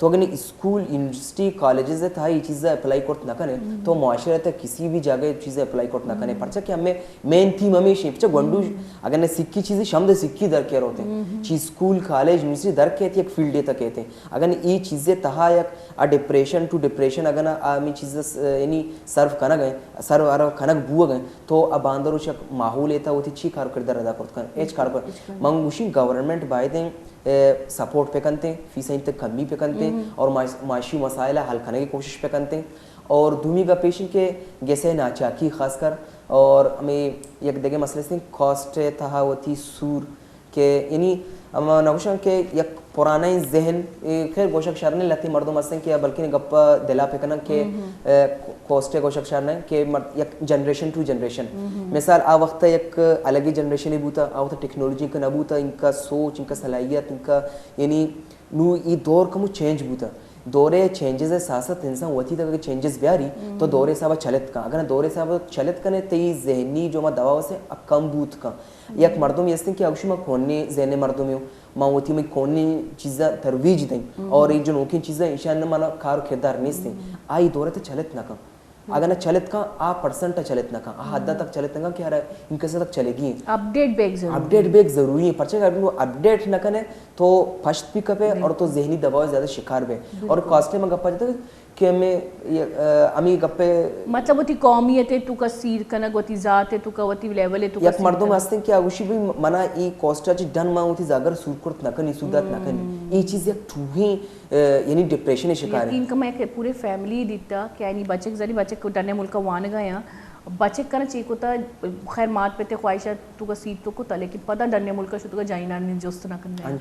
تو اگر اسکول یونیورسٹی کالجز تھا یہ چیزیں اپلائی کرت نہ کنے تو معاشرے تک کسی بھی جگہ چیزیں اپلائی کرت نہ کنے پرچہ کہ ہمیں مین تھیم ہمیں پرچہ گنڈو اگر نے سکھی چیزیں شمد سکھی در کے ہوتے ہیں چیز اسکول کالج یونیورسٹی در کہتے ایک فیلڈ تک کہتے ہیں اگر یہ چیزیں تہا یک ڈپریشن ٹو ڈپریشن اگر ہمیں چیزیں یعنی سرو کنا گئے سرو کھنک بو گئے تو اب اندر اس ماحول تھا وہ تھی چی کار کردار ادا کرتا ہے ایچ کار کر منگوشی گورنمنٹ بائی دیں سپورٹ پہ کرتے ہیں فیسیں تک کمی پہ کرتے ہیں اور معاشی مسائل حل کرنے کی کوشش پہ کرتے ہیں اور دومی کا پیشن کے گیسے ناچاکی خاص کر اور ہمیں یک دیگے مسئلے سے کاسٹ تھا وہ تھی سور کہ یعنی نوشن کے یک پرانا ذہن خیر گوشک شہر نے لتی مردم ہستیں کہ بلکہ گپا دلا پھینکنا کہ کوسٹے گوشک شہر نے کہ یک جنریشن ٹو جنریشن مثال آ وقت یک الگ ہی جنریشن ہی بوتا آ وقت ٹیکنالوجی کا نبوتا ان کا سوچ ان کا صلاحیت ان کا یعنی نو یہ دور کا مو چینج بوتا دورے چینجز سیاست انسان ہوتی تک چینجز بیاری تو دورے صاحب چلت کا اگر دورے صاحب چلت کنے تی ذہنی جو ما دوا سے کم بوت کا یک مردم یستن کہ اوشی ما کونی ذہن مردم یو ما ہوتی میں کونی چیزا ترویج دیں اور یہ جو نوکین چیزیں انشاءاللہ مانا کار کردار نیستیں آئی دورے تے چلت نہ کم اگر نہ چلت کا آ پرسنٹ چلت نہ کا آ حد تک چلت نہ کہ یار ان کیسے تک چلے گی اپڈیٹ بیک ضروری ہے پرچہ اگر وہ اپڈیٹ نہ کرے تو پشت بھی کپے اور تو ذہنی دباؤ زیادہ شکار بے اور کاسٹے میں گپا جاتا کہ ہمیں گپے مطلب ہوتی قومیت ہے تو کا سیر کنگ ہوتی ذات ہے تو کا ہوتی لیول ہے تو کا یک مردم ہستیں کہ اگوشی بھی منا ای کوسٹا چی ڈن ما ہوتی زاگر سور کرت نہ کنی سودات نہ کنی ای چیز یک ٹوہی یعنی ڈپریشن شکار ہے یقین کا میں پورے فیملی دیتا کہ یعنی بچے زری بچے کو ڈنے ملک وان گیا بچے کرنا چاہیے ہوتا خیر مات پہ تے خواہشات تو کا سیٹ تو کو تا لیکن پتہ ڈنے ملک شو تو کا جائنا نہیں جوست نہ کرنا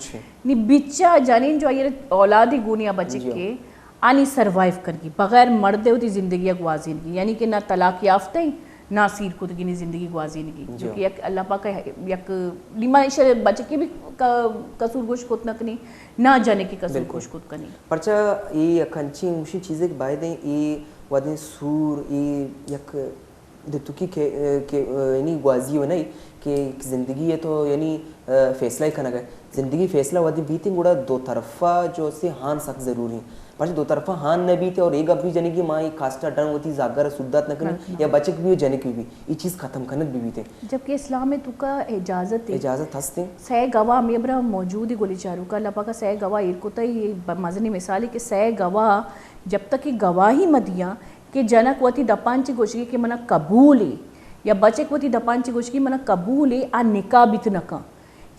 نی بچہ جانین جو یہ اولادی گونیا بچے کے آنی سروائیو کر گی بغیر مردے ہوتی زندگی گوازین کی یعنی کہ نہ طلاق یافتہ ہی نہ سیر کتگی نی زندگی گوازین کی جو کہ یک اللہ پاک یک نیمائش بچے کی بھی قصور گوش کت نکنی نہ جانے کی قصور گوش کت کنی پرچہ یہ کنچی موشی چیزیں بائی دیں یہ ودیں سور یہ یک دتوکی کہ یعنی گوازی ہو نہیں کہ زندگی ہے تو یعنی فیصلہ ہی کھنا گئے زندگی فیصلہ ودی بیتیں گوڑا دو طرفہ جو سے ہان سخت ضروری ہیں پرچہ دو طرفہ ہان نہ بیتے اور ایک اب بھی جانے کی ماں یہ کاسٹا ڈن ہوتی زاگر سودات نہ کرنے یا بچک بھی ہو جانے کی بھی یہ چیز ختم کرنے بھی بیتے جبکہ اسلام میں تو کا اجازت ہستے سہ گواہ میبرا موجود ہی گولی چارو کا اللہ پاک کا سہ گواہ ایرکوتا ہی مزنی مثال ہے کہ سہ گواہ جب تک یہ گواہی مدیا کہ جنک وتی دپانچی گوشگی کہ منہ قبول ہے یا بچک وتی دپانچی گوشگی منہ قبول ہے آ نکاح بیت نکا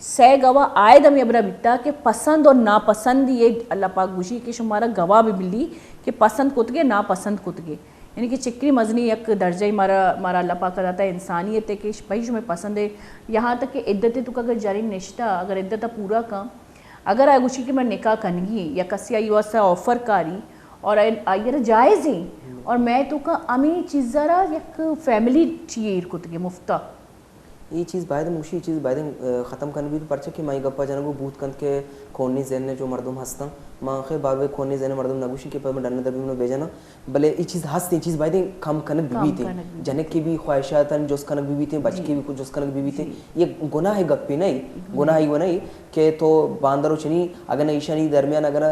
سہ گواہ آئے دم یبرا بیتا کہ پسند اور ناپسند یہ اللہ پاک گوشی کہ شمارا گواہ بھی ملی کہ پسند کت گے ناپسند کت گے یعنی کہ چکری مزنی یک درجہ مارا اللہ پاک کہتا ہے انسانیت ہے کہ بھائی شمیں پسند ہے یہاں تک کہ عدت تو اگر جاری نشتہ اگر عدت پورا کام اگر آئے گوشی کہ میں نکاح کنگی یا کسی آئی واسا آفر کاری اور آئیر جائز ہیں اور میں تو کا امی چیز ذرا یک فیملی چیئے کت گے مفتہ یہ چیز باید موشی چیز باید ختم کرنے بھی پرچہ کہ مائی گپا جانا کو بوت کند کے کھونی ذہن نے جو مردم ہستا ماں خیر بار بار کھونی ذہن مردم نگوشی کے پر میں ڈرنے دربی میں بھیجانا بلے یہ چیز ہستی چیز باید کم کنک بھی تھے جنک کی بھی خواہشات ہیں جوس کنک بھی تھے بچ کی بھی کچھ جوس کنک بھی تھے یہ گناہ گپی نہیں گناہ ہی وہ نہیں کہ تو باندرو چنی اگر نہ ایشانی درمیان اگر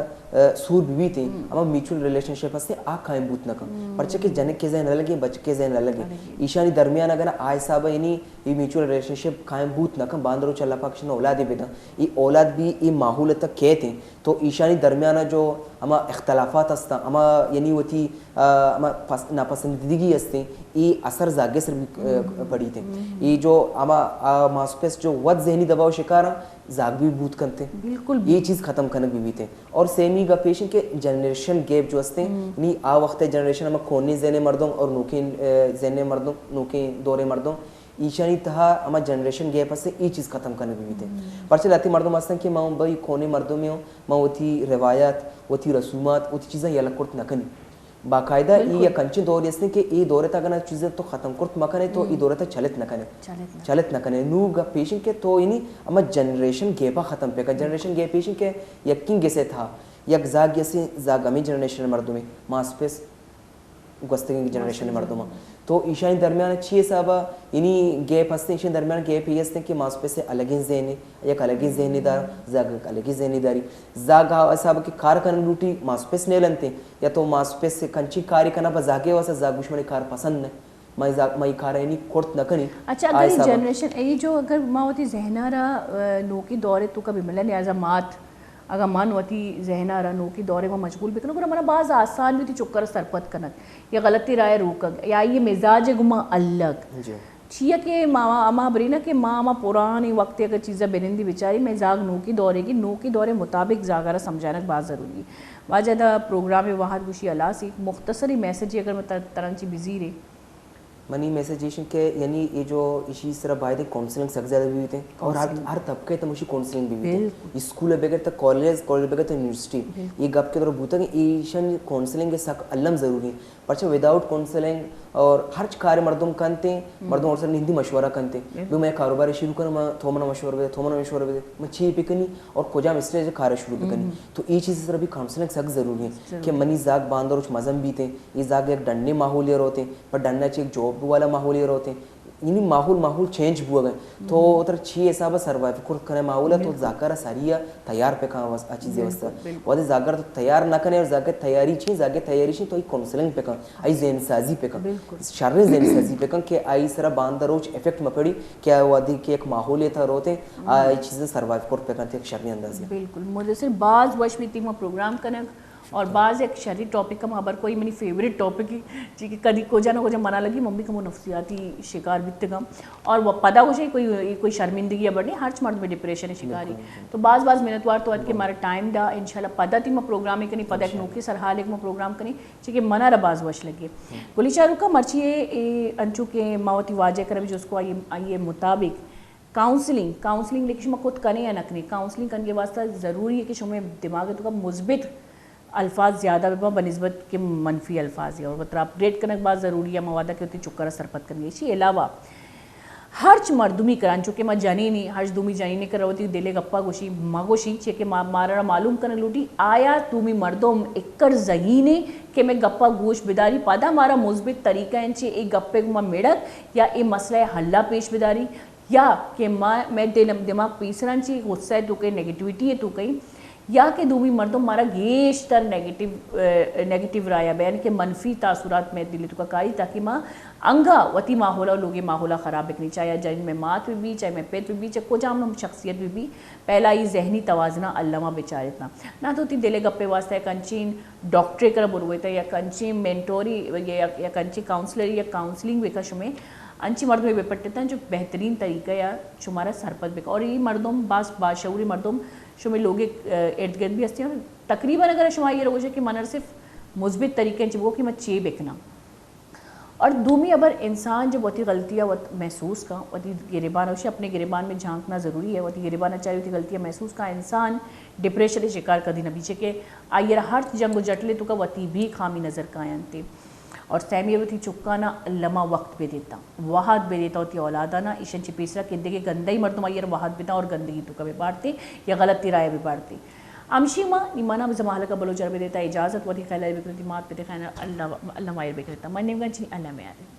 سور بھی تھے اما میچول ریلیشن شپ ہستے آ قائم بوت نہ کم پرچہ کہ جنک کے ذہن لگے بچ کے ذہن لگے ایشانی درمیان اگر آئے صاحب یعنی یہ میچول ریلیشن شپ قائم بوت نہ کم باندرو چ اللہ پاک شنا اولاد بیدا یہ اولاد بھی یہ ماحول تک کہتے ہیں تو ایشانی درمیانہ جو اما اختلافات ہستا اما یعنی ہوتی اما ناپسندیدگی ہستے یہ اثر زاگے سر بھی پڑی تھے یہ جو اما ماسپیس جو ود ذہنی دباؤ شکارا زاگ بھی بوت کرتے بالکل یہ چیز ختم کرنے بھی تھے اور سیمی کا پیشن کے جنریشن گیپ جو ہستے یعنی آ وقت جنریشن اما کھونی ذہن مردوں اور نوکین ذہن مردوں نوکین دورے مردوں ایشانی تہا اما جنریشن گیپ سے یہ چیز ختم کرنے بھی تھے پرچہ لاتی مردم ہستن کہ ماں بھائی کھونے مردوں میں ہوں ماں وہ تھی روایات وہ تھی رسومات وہ تھی چیزیں یہ الگ کرت نہ کنی باقاعدہ یہ کنچے دور یسنے کہ یہ دورے تک اگر چیزیں تو ختم کرت مکنے تو یہ دورے تک چلت نہ کنے نو گا پیشن کے تو یعنی اما جنریشن گیپا ختم پہ کر جنریشن گیپ پیشن کے یقین گیسے تھا یک زاگ یسے زاگ ہمیں جنریشن مردوں میں ماسپیس گستگی جنریشن مردوں میں تو ایشانی درمیان چیه صاحبا یعنی گیپ هستن ایشان درمیان گیپ هی هستن که ماسپس الگین ذهنی یک الگین ذهنی دار زاگ الگی ذهنی داری زاگ صاحب که کار کنن روٹی ماسپس نه لنتے یا تو ماسپس کنچی کاری کنا بزاگه واسه زاگ گوشمنی کار پسند نه میں کار اینی کورت نکنی. اچھا اگر یہ جنریشن یہ جو اگر ماں ہوتی ذہنہ رہا نو کی دورے تو کبھی ملن ایز اے مات اگر من ہوتی ذہنہ رہا نو کی دورے میں مشغول بھی کرنا پر ہمارا بعض آسان بھی تھی چکر سرپت کنک یا غلطی رائے روکک یا یہ مزاج گما الگ چیا کہ ماما اما برینا کہ ماں اما پرانی وقت اگر چیزیں بنندی بیچاری میں زاگ نو کی دورے مطابق زاگارہ سمجھانا بہت ضروری ہے. واجہ پروگرام وہاں گوشی اللہ سی مختصری میسیج اگر میں ترنچی بزی رہے منی میسیجیشن کے یعنی یہ جو اسی طرح باید کاؤنسلنگ سک زیادہ بھی ہوتے ہیں اور ہر طبقے تم اسی کاؤنسلنگ بھی ہوتے ہیں اسکول بغیر تک کالج بغیر تک یونیورسٹی یہ گپ کے طور بوتا کہ ایشن کاؤنسلنگ کے سک علم ضروری ہے پرچہ وداؤٹ کاؤنسلنگ اور ہر کار مردم کنتے ہیں مردم اور سر ہندی مشورہ کنتے ہیں بھی میں کاروبار شروع کروں میں تھومنا مشورہ دے میں چھی پکنی اور کجا مسئلے کار شروع پکنی تو یہ چیز طرح بھی کاؤنسلنگ سک ضروری ہے کہ منی زاگ باندھ اور مزم بھی تھے یہ زاگ ایک ڈنڈے ماحولیت ہوتے ہیں پر ڈنڈا چیک جاب والا ماحولیت ہوتے ہیں یعنی ماحول چینج ہوا گئے تو ادھر چھ حساب سروائیو کرنے کرنے ماحول ہے تو زاکر ساریا تیار پہ کہاں چیزیں وستا وہ زاکر تو تیار نہ کرنے اور زاکر تیاری چھ تو کاؤنسلنگ پہ کہاں آئی ذہن سازی پہ کہاں شر ذہن سازی پہ کہاں کہ آئی سرا باندھ روچ افیکٹ میں پڑی کیا ہوا دی کہ ایک ماحولیت روتے آئی چیزیں سروائیو کر پہ کہاں تھے ایک شرنی انداز ہے. بالکل مجھے صرف بعض وش بھی تھی میں پروگرام کرنے اور بعض ایک شہری ٹاپک کا خبر کوئی منی فیوریٹ ٹاپک ہی جی کہ کدی کو جانا منع لگی ممی کا وہ نفسیاتی شکار بھی گم اور وہ پتا ہو جائے کوئی شرمندگی ہے بڑھنی ہر مرد میں ڈپریشن ہے شکاری تو بعض منتوار تو کہ ہمارا ٹائم دا انشاءاللہ پتہ تھی میں پروگرام ہی کرنی پتہ ایک نوکی سرحال ایک میں پروگرام کرنی چونکہ منع رہا بعض وش لگے گلی چارو کا مرچی انچو کے ماوتی واجہ کر بھی جو اس کو آئیے مطابق کاؤنسلنگ لیکن شما خود کریں یا نہ کریں کاؤنسلنگ کرنے کے واسطہ ضروری ہے کہ شما دماغ تو کا مثبت الفاظ زیادہ بنسبت کے منفی الفاظ ہے اور وہ اپڈیٹ کرنے کے بعد ضروری ہے موادہ کے ہوتی چکر سرپت کرنی اسی علاوہ ہرچ مردمی کران چونکہ میں جانی نہیں ہرچ دومی جانی نہیں کر رہا ہوتی دلے گپا گوشی مگوشی چھے کہ مارا معلوم کرنے لوٹی آیا تومی مردم اکر ذہینے کہ میں گپا گوش بداری پادا ہمارا مثبت طریقہ ہیں چھے ایک گپے کو میں میڑک یا ایک مسئلہ حلہ پیش بداری یا کہ میں دماغ پیسران چھے غصہ ہے تو کہیں نیگیٹیویٹی ہے تو کہیں یا کہ دومی مردم مارا گیشتر نیگیٹیو رایا بیان کہ منفی تاثرات میں دلی تو کا کاری تاکہ ماں انگا وتی ماحولہ لوگی ماحولہ خراب بکنی چاہے جن میں مات بھی چاہے میں پیت بھی چاہے کو جام شخصیت بھی پہلا ہی ذہنی توازنہ علامہ بیچارتنا نہ تو تی دلے گپے واسطہ یا کنچین ڈاکٹرے کر بروئے تھا یا کنچین مینٹوری یا کنچین کاؤنسلر یا کاؤنسلنگ بکا شمیں انچی مردم بے پٹتا ہیں جو بہترین طریقہ یا شمارا سرپت بکا اور یہ مردم باشعوری مردم شمیں لوگ ارد گرد بھی ہستی ہیں تقریباً اگر شما یہ روش ہے کہ منر صرف مثبت طریقے چاہیے وہ کہ میں چے بکنا اور دومی ابر انسان جب وتی غلطیاں محسوس کا وتی گریبان ہوشی اپنے گریبان میں جھانکنا ضروری ہے وتی گریبان چاہیے وتی غلطیاں محسوس کا انسان ڈپریشن شکار کر دی نہ بیچے کہ آئیر ہر جنگ و جٹلے تو کا وتی بھی خامی نظر کا آنتے اور سیمی وتی چکانا لما وقت بے دیتا وحد بے دیتا ہوتی اولادانا ایشن چی پیسرا کندے کے گندہی مردم آئیر وحد بیتا اور گندگی تو کا بے بارتے یا غلط رائے بے بارتے امشی ماں نیمانا بزمالہ کا بلو جربے دیتا اجازت وتی خیلہ بکرتی مات پہ خیلہ اللہ مائر بکرتا من نیم گنچنی اللہ میں آرے